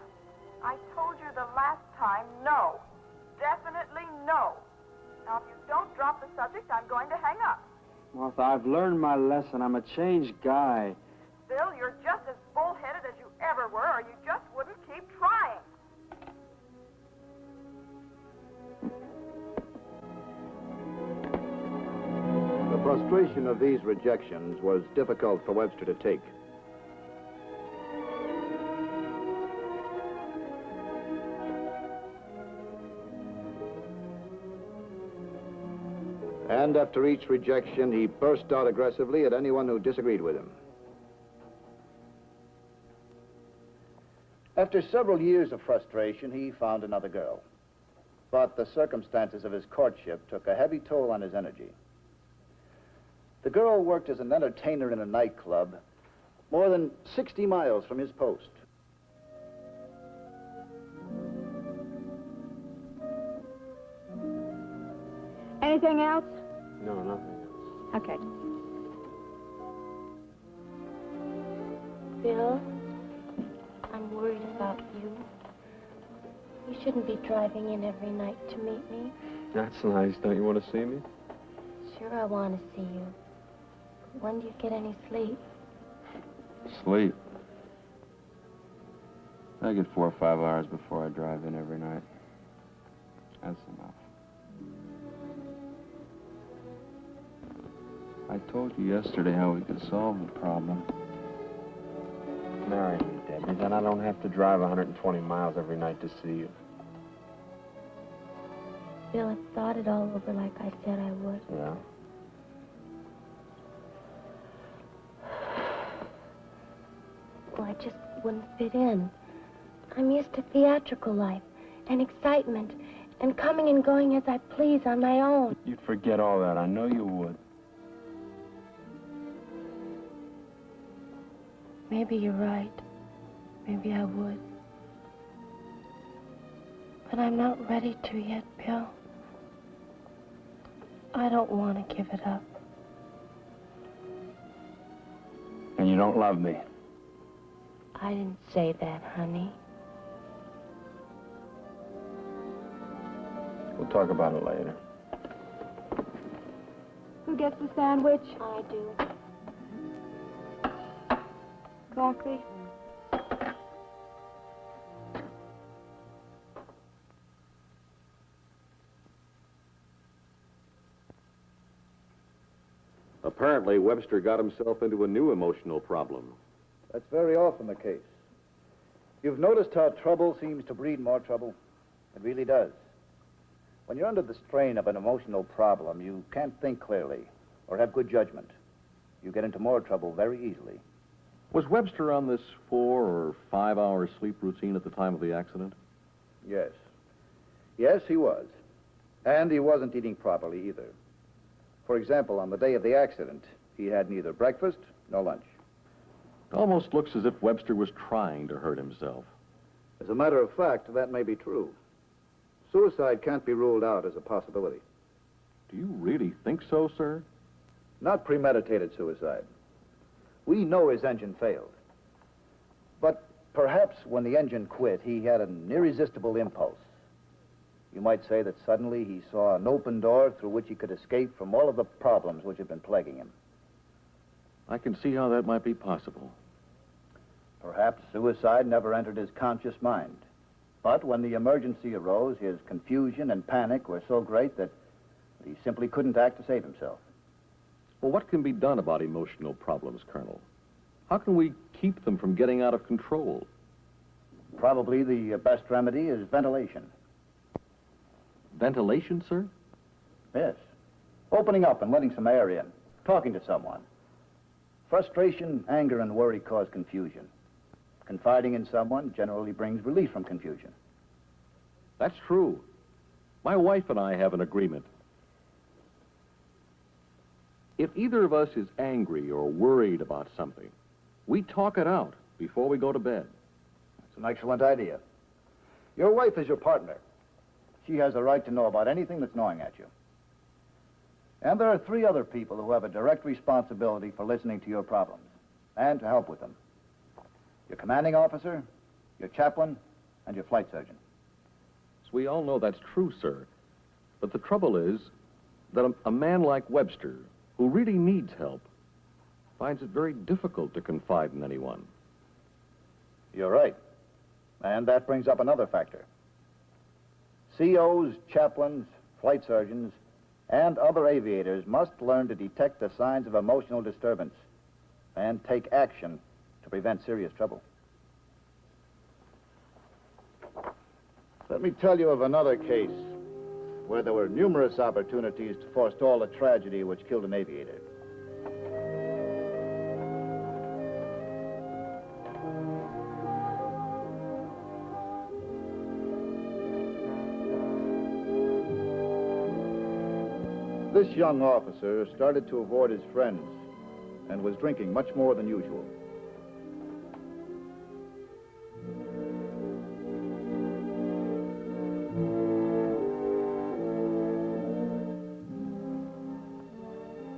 S15: I told you the last time, no. Definitely no. Now, if you don't drop the subject, I'm going to hang up.
S16: Martha, I've learned my lesson. I'm a changed guy.
S15: Bill, you're just as bullheaded as you ever were, or you just wouldn't keep trying.
S14: The frustration of these rejections was difficult for Webster to take. And after each rejection, he burst out aggressively at anyone who disagreed with him. After several years of frustration, he found another girl. But the circumstances of his courtship took a heavy toll on his energy. The girl worked as an entertainer in a nightclub more than 60 miles from his post.
S17: Anything else?
S16: No, nothing else.
S17: Okay.
S18: Bill, I'm worried about you. You shouldn't be driving in every night to meet me.
S16: That's nice. Don't you want to see me?
S18: Sure, I want to see you. But when do you get any sleep?
S19: sleep. I get 4 or 5 hours before I drive in every night. That's enough. I told you yesterday how we could solve the problem.
S16: Marry me, Debbie. Then I don't have to drive 120 miles every night to see you.
S18: Bill, I've thought it all over like I said I would.
S16: Yeah?
S18: Well, I just wouldn't fit in. I'm used to theatrical life and excitement and coming and going as I please on my own.
S16: You'd forget all that. I know you would.
S18: Maybe you're right. Maybe I would. But I'm not ready to yet, Bill. I don't want to give it up.
S16: And you don't love me.
S18: I didn't say that, honey.
S16: We'll talk about it later.
S17: Who gets the sandwich?
S18: I do.
S17: Coffee?
S13: Apparently, Webster got himself into a new emotional problem.
S14: That's very often the case. You've noticed how trouble seems to breed more trouble? It really does. When you're under the strain of an emotional problem, you can't think clearly or have good judgment. You get into more trouble very easily.
S13: Was Webster on this 4 or 5 hour sleep routine at the time of the accident?
S14: Yes. Yes, he was. And he wasn't eating properly either. For example, on the day of the accident, he had neither breakfast nor lunch.
S13: It almost looks as if Webster was trying to hurt himself.
S14: As a matter of fact, that may be true. Suicide can't be ruled out as a possibility.
S13: Do you really think so, sir?
S14: Not premeditated suicide. We know his engine failed. But perhaps when the engine quit, he had an irresistible impulse. You might say that suddenly he saw an open door through which he could escape from all of the problems which had been plaguing him.
S13: I can see how that might be possible.
S14: Perhaps suicide never entered his conscious mind. But when the emergency arose, his confusion and panic were so great that he simply couldn't act to save himself.
S13: Well, what can be done about emotional problems, Colonel? How can we keep them from getting out of control?
S14: Probably the best remedy is ventilation.
S13: Ventilation, sir?
S14: Yes. Opening up and letting some air in. Talking to someone. Frustration, anger, and worry cause confusion. Confiding in someone generally brings relief from confusion.
S13: That's true. My wife and I have an agreement. If either of us is angry or worried about something, we talk it out before we go to bed.
S14: That's an excellent idea. Your wife is your partner. She has a right to know about anything that's gnawing at you. And there are 3 other people who have a direct responsibility for listening to your problems and to help with them. Your commanding officer, your chaplain, and your flight surgeon.
S13: So we all know that's true, sir. But the trouble is that a man like Webster, who really needs help, finds it very difficult to confide in anyone.
S14: You're right. And that brings up another factor. COs, chaplains, flight surgeons, and other aviators must learn to detect the signs of emotional disturbance and take action to prevent serious trouble. Let me tell you of another case where there were numerous opportunities to forestall a tragedy which killed an aviator. This young officer started to avoid his friends and was drinking much more than usual.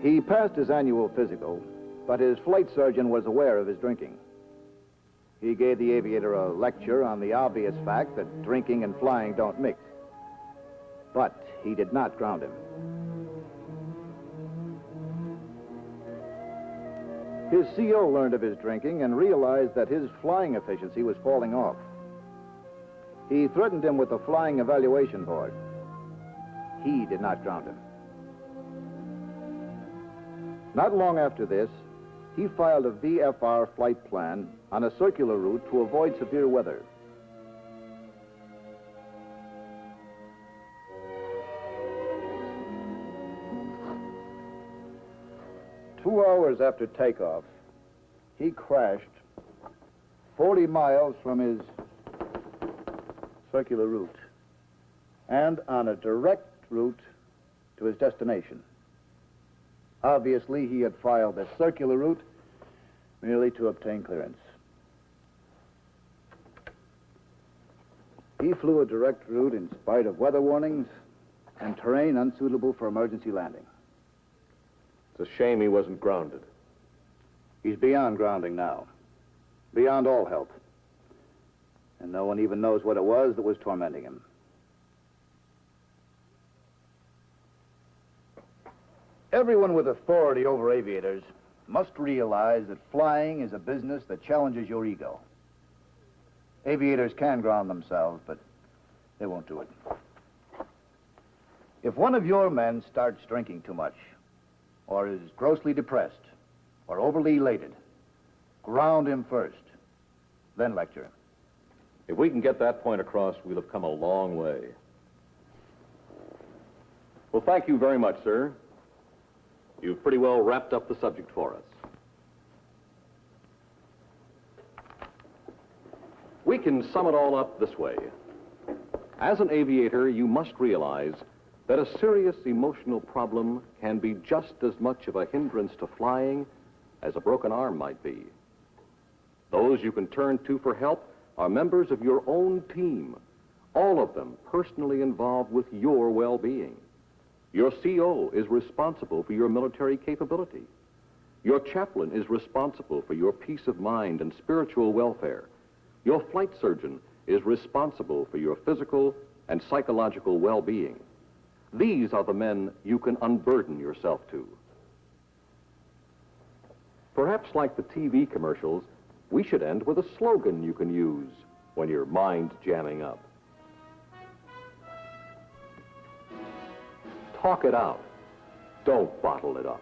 S14: He passed his annual physical, but his flight surgeon was aware of his drinking. He gave the aviator a lecture on the obvious fact that drinking and flying don't mix. But he did not ground him. His CO learned of his drinking and realized that his flying efficiency was falling off. He threatened him with a flying evaluation board. He did not ground him. Not long after this, he filed a VFR flight plan on a circular route to avoid severe weather. Two hours after takeoff, he crashed 40 miles from his circular route and on a direct route to his destination. Obviously, he had filed a circular route merely to obtain clearance. He flew a direct route in spite of weather warnings and terrain unsuitable for emergency landing.
S13: It's a shame he wasn't grounded.
S14: He's beyond grounding now, beyond all help. And no one even knows what it was that was tormenting him. Everyone with authority over aviators must realize that flying is a business that challenges your ego. Aviators can ground themselves, but they won't do it. If one of your men starts drinking too much, or is grossly depressed, or overly elated, ground him first, then lecture him.
S13: If we can get that point across, we'll have come a long way. Well, thank you very much, sir. You've pretty well wrapped up the subject for us. We can sum it all up this way. As an aviator, you must realize that a serious emotional problem can be just as much of a hindrance to flying as a broken arm might be. Those you can turn to for help are members of your own team, all of them personally involved with your well-being. Your CO is responsible for your military capability. Your chaplain is responsible for your peace of mind and spiritual welfare. Your flight surgeon is responsible for your physical and psychological well-being. These are the men you can unburden yourself to. Perhaps like the TV commercials, we should end with a slogan you can use when your mind's jamming up. Talk it out. Don't bottle it up.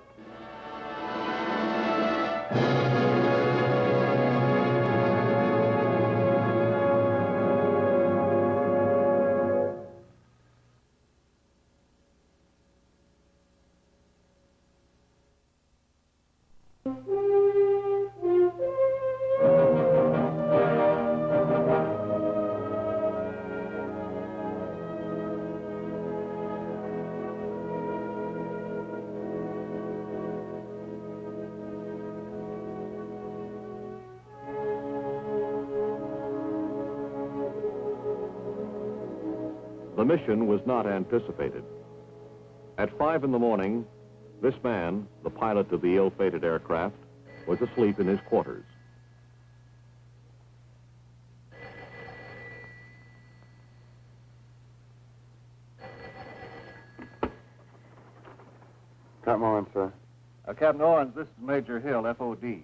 S13: The mission was not anticipated. At 5 in the morning, this man, the pilot of the ill-fated aircraft, was asleep in his quarters.
S19: Captain Owens, sir.
S20: Captain Owens, this is Major Hill, FOD.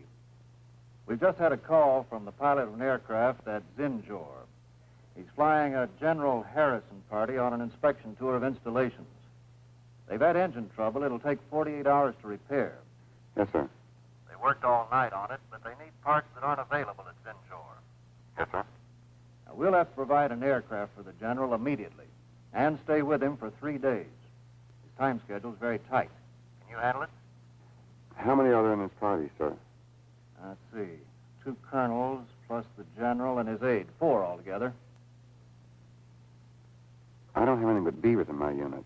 S20: We've just had a call from the pilot of an aircraft at Zinjor. He's flying a General Harrison party on an inspection tour of installations. They've had engine trouble. It'll take 48 hours to repair.
S19: Yes, sir.
S20: They worked all night on it, but they need parts that aren't available at Zinjor.
S19: Yes, sir.
S20: Now, we'll have to provide an aircraft for the General immediately and stay with him for 3 days. His time schedule's very tight. Can you handle it?
S19: How many are there in this party, sir?
S20: Let's see. 2 colonels plus the General and his aide. 4 altogether.
S19: I don't have anything but beavers in my unit.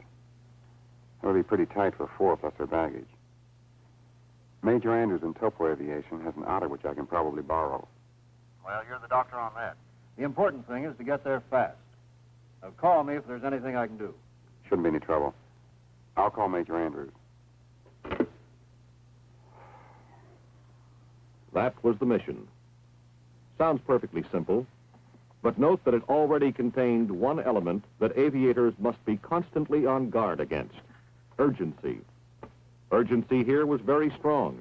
S19: It'll be pretty tight for 4 plus their baggage. Major Andrews in Topo Aviation has an otter which I can probably borrow.
S20: Well, you're the doctor on that. The important thing is to get there fast. Now, call me if there's anything I can do.
S19: Shouldn't be any trouble. I'll call Major Andrews.
S13: That was the mission. Sounds perfectly simple, but note that it already contained one element that aviators must be constantly on guard against: urgency. Urgency here was very strong.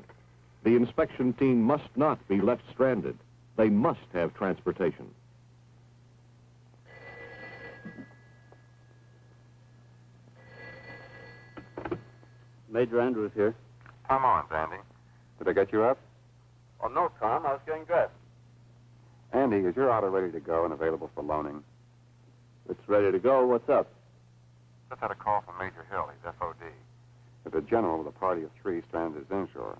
S21: The inspection team must not be left stranded. They must have transportation.
S22: Major Andrews here.
S19: Tom Owens, Andy. Did I get you up?
S22: Oh, no, Tom. I was getting dressed.
S19: Andy, is your auto ready to go and available for loaning?
S22: It's ready to go. What's up?
S19: Just had a call from Major Hill. He's FOD. There's a general with a party of 3 stranded at Zinshore.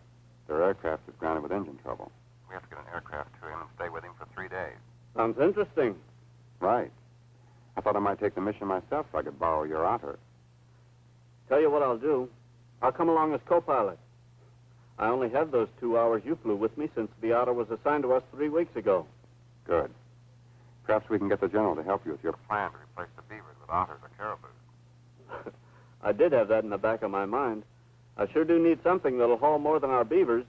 S19: Their aircraft is grounded with engine trouble. We have to get an aircraft to him and stay with him for 3 days.
S22: Sounds interesting.
S19: Right. I thought I might take the mission myself so I could borrow your otter.
S22: Tell you what I'll do. I'll come along as co-pilot. I only have those 2 hours you flew with me since the otter was assigned to us 3 weeks ago.
S19: Good. Perhaps we can get the general to help you with your plan to replace the beavers with otters or caribous.
S22: I did have that in the back of my mind. I sure do need something that'll haul more than our beavers.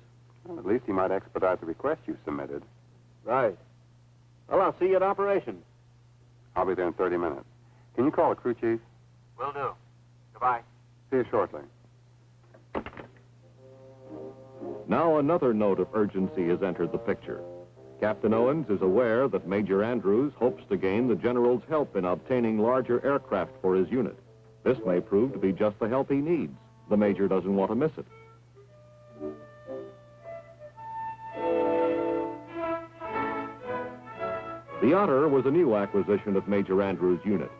S19: Well, at least he might expedite the request you submitted.
S22: Right. Well, I'll see you at operations.
S19: I'll be there in 30 minutes. Can you call the crew chief?
S22: Will do. Goodbye.
S19: See you shortly.
S21: Now another note of urgency has entered the picture. Captain Owens is aware that Major Andrews hopes to gain the general's help in obtaining larger aircraft for his unit. This may prove to be just the help he needs. The Major doesn't want to miss it. The Otter was a new acquisition of Major Andrews' unit.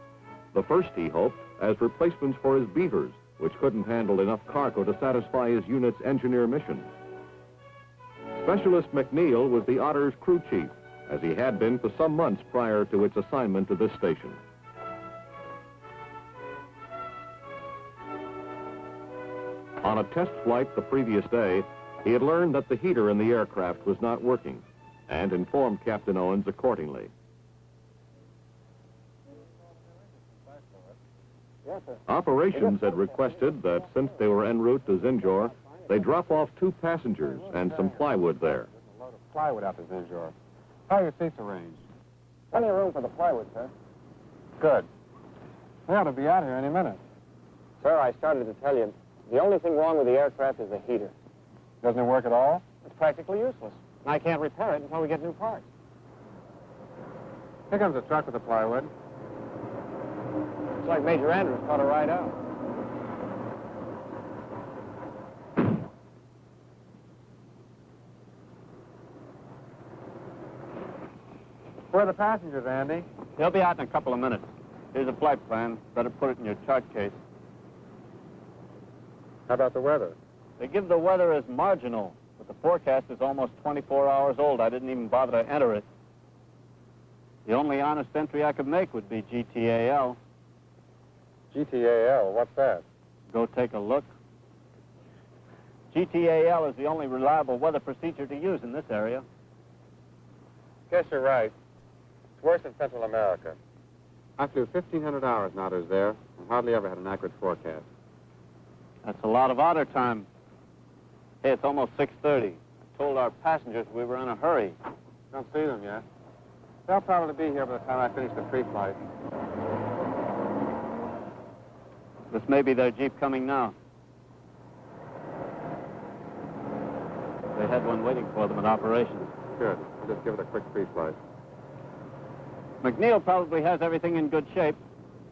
S21: The first, he hoped, as replacements for his Beavers, which couldn't handle enough cargo to satisfy his unit's engineer mission. Specialist McNeil was the Otter's crew chief, as he had been for some months prior to its assignment to this station. On a test flight the previous day, he had learned that the heater in the aircraft was not working, and informed Captain Owens accordingly. Operations had requested that since they were en route to Zinjor, they drop off 2 passengers and some plywood there.
S19: A load of plywood out to Zinjor. How are your seats arranged?
S6: Plenty of room for the plywood, sir.
S19: Good. They ought to be out here any minute.
S6: Sir, I started to tell you, the only thing wrong with the aircraft is the heater.
S19: Doesn't it work at all?
S6: It's practically useless. And I can't repair it until we get new parts.
S19: Here comes a truck with the plywood.
S6: It's like Major Andrews caught a ride out.
S19: Where are the passengers, Andy?
S22: They'll be out in a couple of minutes. Here's a flight plan. Better put it in your chart case.
S19: How about the weather?
S22: They give the weather as marginal, but the forecast is almost 24 hours old. I didn't even bother to enter it. The only honest entry I could make would be GTAL.
S19: GTAL, what's that?
S22: Go take a look. GTAL is the only reliable weather procedure to use in this area.
S19: Guess you're right. It's worse in Central America. I flew 1,500 hours in otters there and hardly ever had an accurate forecast.
S22: That's a lot of otter time. Hey, it's almost 6:30. I told our passengers we were in a hurry.
S19: Don't see them yet. They'll probably be here by the time I finish the pre-flight.
S22: This may be their Jeep coming now. They had one waiting for them at operations.
S19: Good. I'll just give it a quick pre-flight.
S22: McNeil probably has everything in good shape.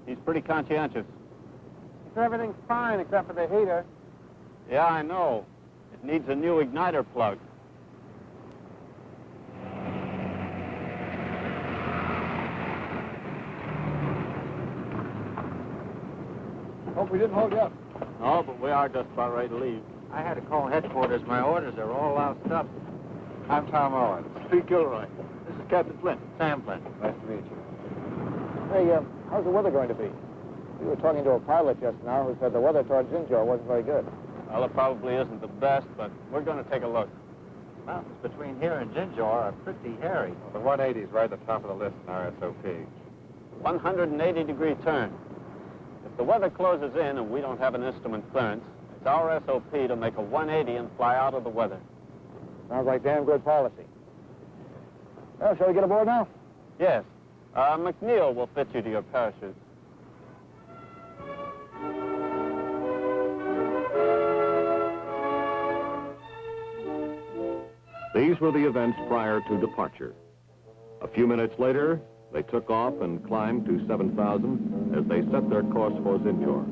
S22: He's pretty conscientious.
S6: Everything's fine except for the heater.
S22: Yeah, I know. It needs a new igniter plug.
S6: Hope we didn't hold you up.
S22: No, but we are just about ready to leave.
S19: I had to call headquarters. My orders are all loused up. I'm Tom Owens.
S22: Pete Gilroy. This is Captain Flint.
S19: Sam Flint. Nice to meet you.
S6: Hey, how's the weather going to be? We were talking to a pilot just now who said the weather towards Zinjor wasn't very good.
S22: Well, it probably isn't the best, but we're going to take a look.
S20: Mountains between here and Zinjor are pretty hairy.
S19: Well, the 180's right at the top of the list in our SOP.
S22: 180-degree turn. If the weather closes in and we don't have an instrument clearance, it's our SOP to make a 180 and fly out of the weather.
S6: Sounds like damn good policy. Well, shall we get aboard now?
S22: Yes. McNeil will fit you to your parachute.
S21: These were the events prior to departure. A few minutes later, they took off and climbed to 7,000 as they set their course for Zinjor.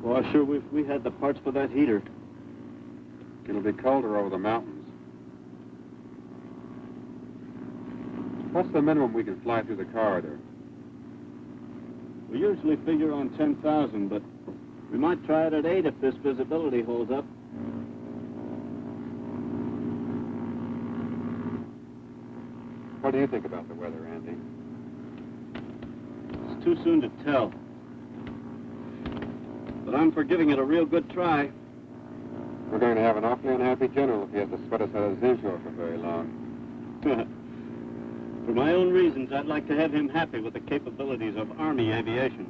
S22: Well, I sure wish we had the parts for that heater.
S19: It'll be colder over the mountains. What's the minimum we can fly through the corridor?
S22: We usually figure on 10,000, but we might try it at 8 if this visibility holds up.
S19: What do you think about the weather, Andy?
S22: It's too soon to tell. But I'm for giving it a real good try.
S19: We're going to have an awfully unhappy general if he has to sweat us out of Zinjor for very long.
S22: For my own reasons, I'd like to have him happy with the capabilities of Army aviation.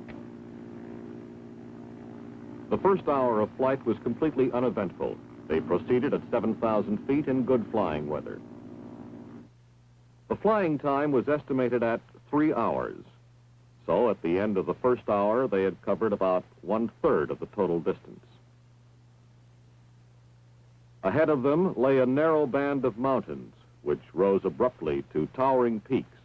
S21: The first hour of flight was completely uneventful. They proceeded at 7,000 feet in good flying weather. The flying time was estimated at 3 hours. So at the end of the first hour, they had covered about 1/3 of the total distance. Ahead of them lay a narrow band of mountains, which rose abruptly to towering peaks.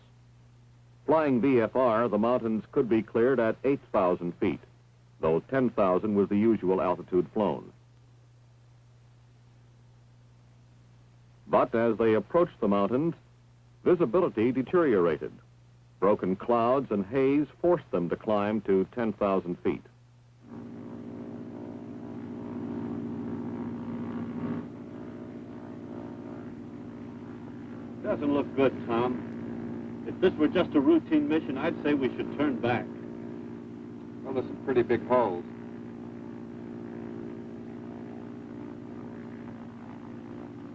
S21: Flying VFR, the mountains could be cleared at 8,000 feet, though 10,000 was the usual altitude flown. But as they approached the mountains, visibility deteriorated. Broken clouds and haze forced them to climb to 10,000 feet.
S22: Doesn't look good, Tom. If this were just a routine mission, I'd say we should turn back.
S19: Well, there's some pretty big holes.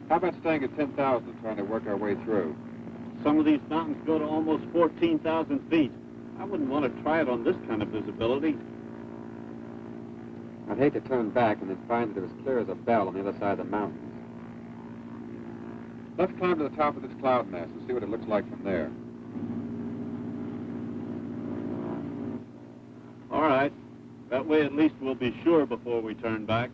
S19: How about staying at 10,000 and trying to work our way through?
S22: Some of these mountains go to almost 14,000 feet. I wouldn't want to try it on this kind of visibility.
S19: I'd hate to turn back and then find that it was clear as a bell on the other side of the mountains. Let's climb to the top of this cloud mass and see what it looks like from there.
S22: All right. That way at least we'll be sure before we turn back.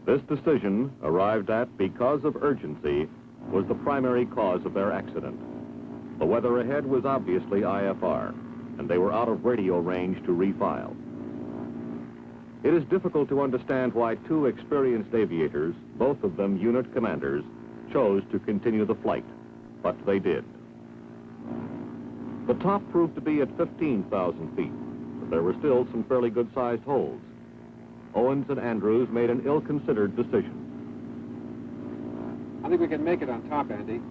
S21: This decision, arrived at because of urgency, was the primary cause of their accident. The weather ahead was obviously IFR, and they were out of radio range to refile. It is difficult to understand why two experienced aviators, both of them unit commanders, chose to continue the flight, but they did. The top proved to be at 15,000 feet, but there were still some fairly good-sized holes. Owens and Andrews made an ill-considered decision.
S19: I think we can make it on top, Andy.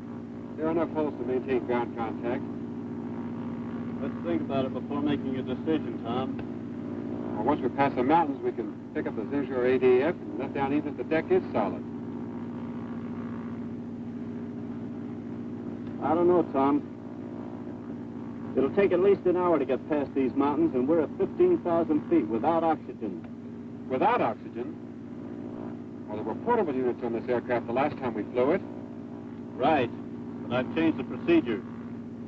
S19: There are enough holes to maintain ground contact.
S22: Let's think about it before making a decision, Tom.
S19: Well, once we pass the mountains, we can pick up the Zinjor ADF and let down even if the deck is solid.
S22: I don't know, Tom. It'll take at least an hour to get past these mountains, and we're at 15,000 feet without oxygen.
S19: Without oxygen? Well, there were portable units on this aircraft the last time we flew it.
S22: Right, but I've changed the procedure.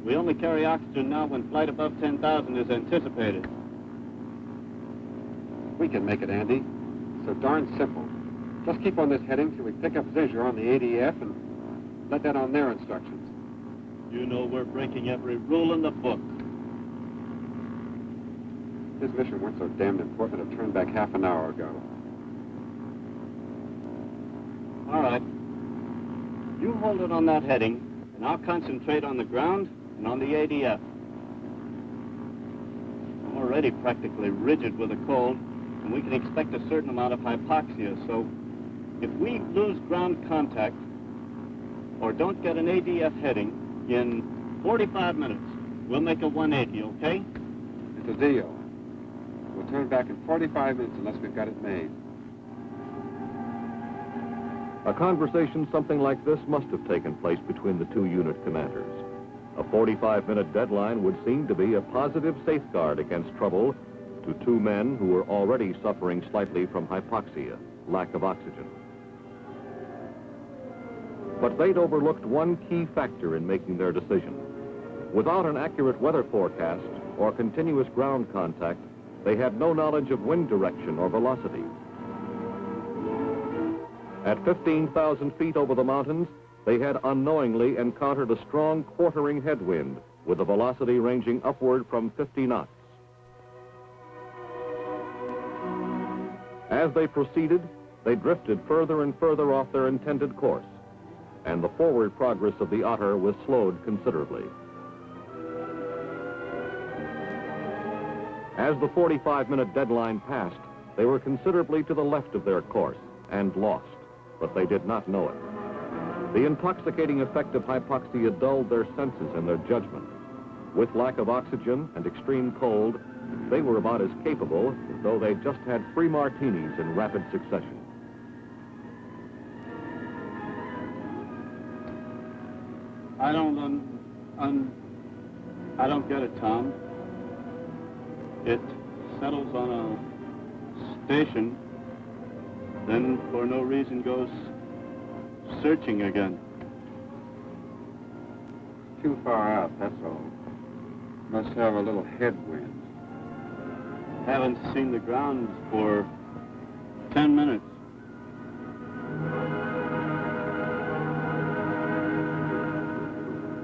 S22: We only carry oxygen now when flight above 10,000 is anticipated.
S19: We can make it, Andy. So darn simple. Just keep on this heading till we pick up Zinjor on the ADF and let that on their instructions.
S22: You know we're breaking every rule in the book.
S19: This mission weren't so damned important to turn back half an hour ago.
S22: All right. You hold it on that heading, and I'll concentrate on the ground and on the ADF. I'm already practically rigid with a cold, and we can expect a certain amount of hypoxia, so if we lose ground contact or don't get an ADF heading in 45 minutes, we'll make a 180, okay?
S19: It's a deal. We'll turn back in 45 minutes unless we've got it made.
S21: A conversation something like this must have taken place between the two unit commanders. A 45-minute deadline would seem to be a positive safeguard against trouble to two men who were already suffering slightly from hypoxia, lack of oxygen. But they'd overlooked one key factor in making their decision. Without an accurate weather forecast or continuous ground contact, they had no knowledge of wind direction or velocity. At 15,000 feet over the mountains, they had unknowingly encountered a strong quartering headwind with a velocity ranging upward from 50 knots. As they proceeded, they drifted further and further off their intended course, and the forward progress of the Otter was slowed considerably. As the 45-minute deadline passed, they were considerably to the left of their course and lost, but they did not know it. The intoxicating effect of hypoxia dulled their senses and their judgment. With lack of oxygen and extreme cold, they were about as capable as though they'd just had 3 martinis in rapid succession.
S22: I don't get it, Tom. It settles on a station, then for no reason goes searching again.
S19: Too far out, that's all. Must have a little headwind.
S22: Haven't seen the ground for 10 minutes.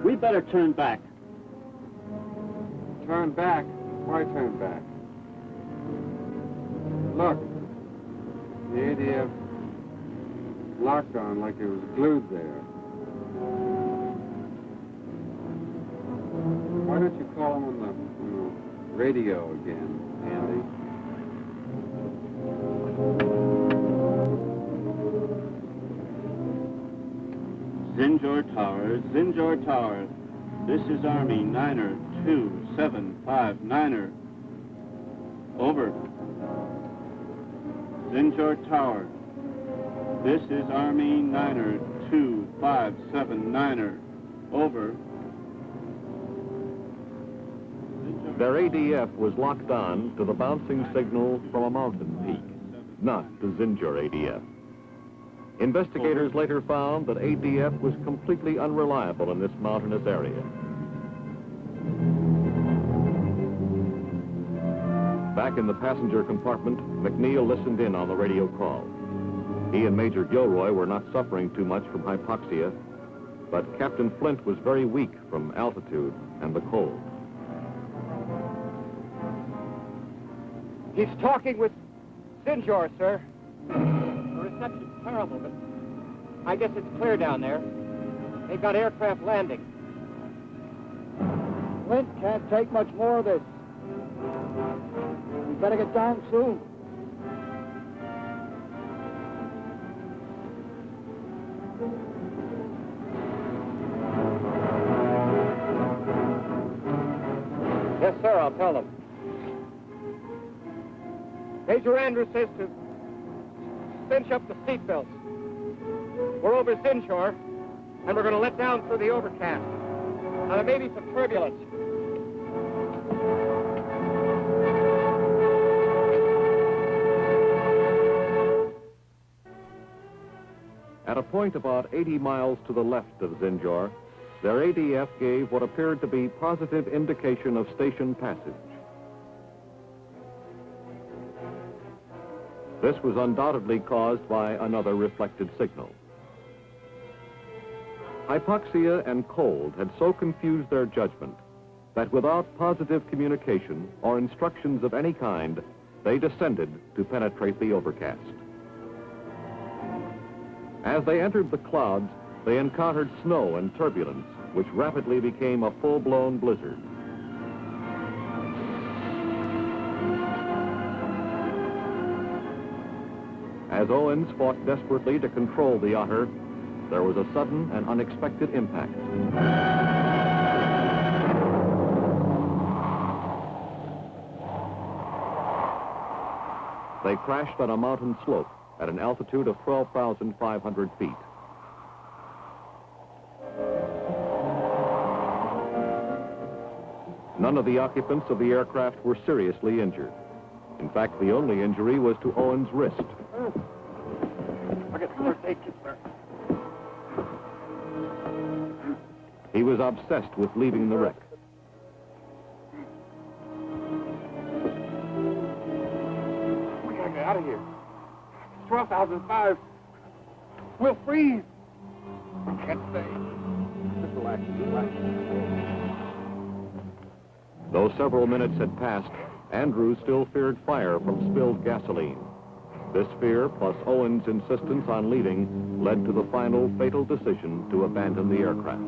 S22: We better turn back.
S19: Turn back? Why turn back? Look, the ADF locked on like it was glued there. Why don't you call them on the radio again, Andy?
S22: Zinjor Tower, Zinjor Tower. This is Army Niner 275 Niner. Over. Zinjor Tower. This is Army Niner 257 Niner. Over.
S21: Their ADF was locked on to the bouncing signal from a mountain peak, not the Zinjor ADF. Investigators later found that ADF was completely unreliable in this mountainous area. Back in the passenger compartment, McNeil listened in on the radio call. He and Major Gilroy were not suffering too much from hypoxia, but Captain Flint was very weak from altitude and the cold.
S6: He's talking with Zinjor, sir. The reception's terrible, but I guess it's clear down there. They've got aircraft landing.
S11: Flint can't take much more of this. We better get down soon.
S6: Yes, sir, I'll tell them. Major Andrews says to cinch up the seatbelts. We're over Zinjor, and we're going to let down through the overcast. Now, there may be some turbulence.
S21: At a point about 80 miles to the left of Zinjor, their ADF gave what appeared to be positive indication of station passage. This was undoubtedly caused by another reflected signal. Hypoxia and cold had so confused their judgment that without positive communication or instructions of any kind, they descended to penetrate the overcast. As they entered the clouds, they encountered snow and turbulence, which rapidly became a full-blown blizzard. As Owens fought desperately to control the Otter, there was a sudden and unexpected impact. They crashed on a mountain slope at an altitude of 12,500 feet. None of the occupants of the aircraft were seriously injured. In fact, the only injury was to Owens' wrist.
S6: I'll get first aid kit, sir.
S21: He was obsessed with leaving the wreck.
S2: out of here. It's 12,005. We'll freeze. We can't stay. Just relax, relax.
S21: Though several minutes had passed, Andrews still feared fire from spilled gasoline. This fear, plus Owens' insistence on leaving, led to the final fatal decision to abandon the aircraft.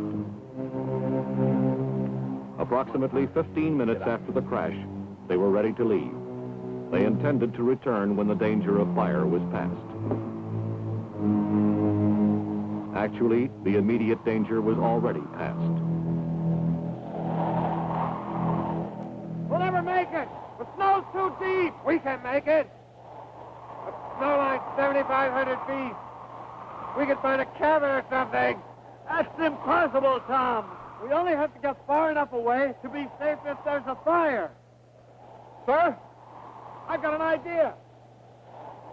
S21: Approximately 15 minutes after the crash, they were ready to leave. They intended to return when the danger of fire was past. Actually, the immediate danger was already past.
S2: We'll never make it. The snow's too deep. We can make it. The snow line's 7,500 feet. We could find a cabin or something.
S16: That's impossible, Tom. We only have to get far enough away to be safe if there's a fire.
S2: Sir, I've got an idea.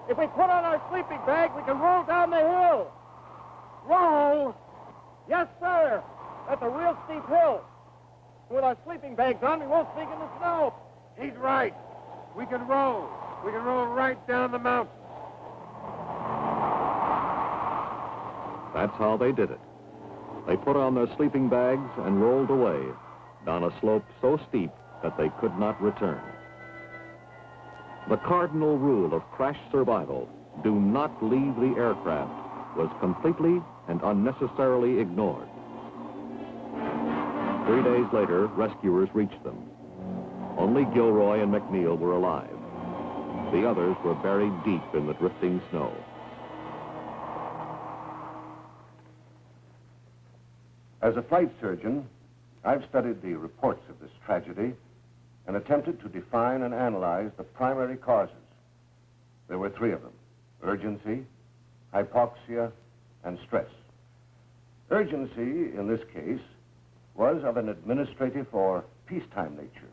S2: If we put on our sleeping bag, we can roll down the hill. Roll? Yes, sir. That's a real steep hill. With our sleeping bags on, we won't sink in the snow. He's right. We can roll. We can roll right down the mountain.
S21: That's how they did it. They put on their sleeping bags and rolled away down a slope so steep that they could not return. The cardinal rule of crash survival, do not leave the aircraft, was completely and unnecessarily ignored. 3 days later, rescuers reached them. Only Gilroy and McNeil were alive. The others were buried deep in the drifting snow.
S3: As a flight surgeon, I've studied the reports of this tragedy and attempted to define and analyze the primary causes. There were three of them: urgency, hypoxia, and stress. Urgency, in this case, was of an administrative or peacetime nature,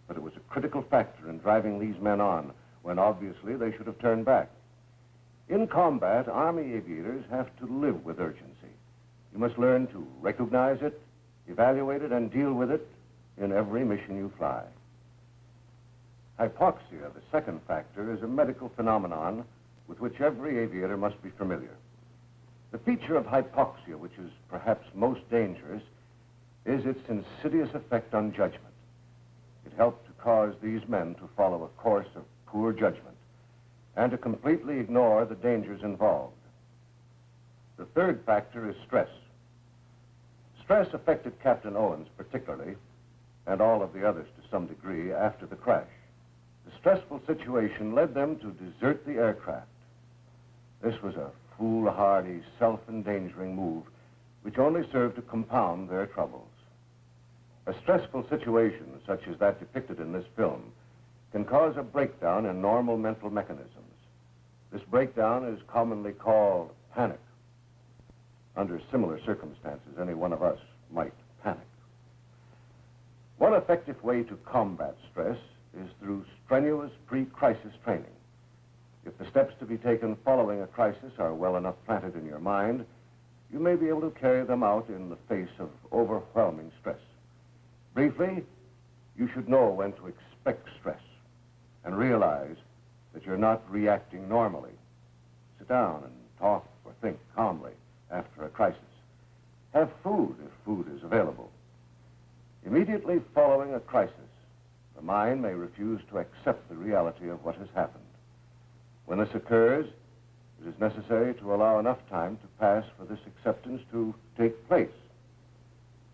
S3: but it was a critical factor in driving these men on when obviously they should have turned back. In combat, Army aviators have to live with urgency. You must learn to recognize it, evaluate it, and deal with it in every mission you fly. Hypoxia, the second factor, is a medical phenomenon with which every aviator must be familiar. The feature of hypoxia, which is perhaps most dangerous, is its insidious effect on judgment. It helped to cause these men to follow a course of poor judgment and to completely ignore the dangers involved. The third factor is stress. Stress affected Captain Owens particularly, and all of the others to some degree, after the crash. The stressful situation led them to desert the aircraft. This was a foolhardy, self-endangering move which only served to compound their troubles. A stressful situation, such as that depicted in this film, can cause a breakdown in normal mental mechanisms. This breakdown is commonly called panic. Under similar circumstances, any one of us might panic. One effective way to combat stress is through strenuous pre-crisis training. If the steps to be taken following a crisis are well enough planted in your mind, you may be able to carry them out in the face of overwhelming stress. Briefly, you should know when to expect stress and realize that you're not reacting normally. Sit down and talk or think calmly after a crisis. Have food if food is available. Immediately following a crisis, the mind may refuse to accept the reality of what has happened. When this occurs, it is necessary to allow enough time to pass for this acceptance to take place.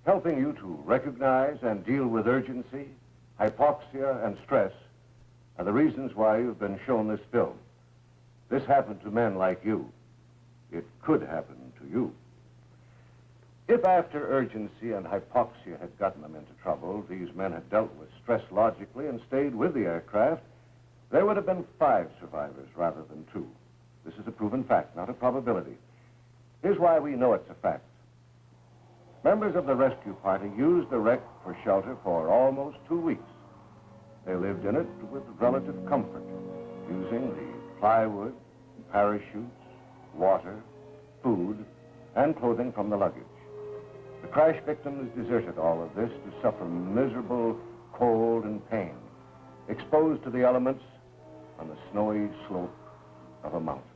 S3: Helping you to recognize and deal with urgency, hypoxia, and stress are the reasons why you've been shown this film. This happened to men like you. It could happen to you. If after urgency and hypoxia had gotten them into trouble, these men had dealt with stress logically and stayed with the aircraft, there would have been 5 survivors rather than 2. This is a proven fact, not a probability. Here's why we know it's a fact. Members of the rescue party used the wreck for shelter for almost 2 weeks. They lived in it with relative comfort, using the plywood, parachutes, water, food, and clothing from the luggage. The crash victims deserted all of this to suffer miserable cold and pain, exposed to the elements on the snowy slope of a mountain.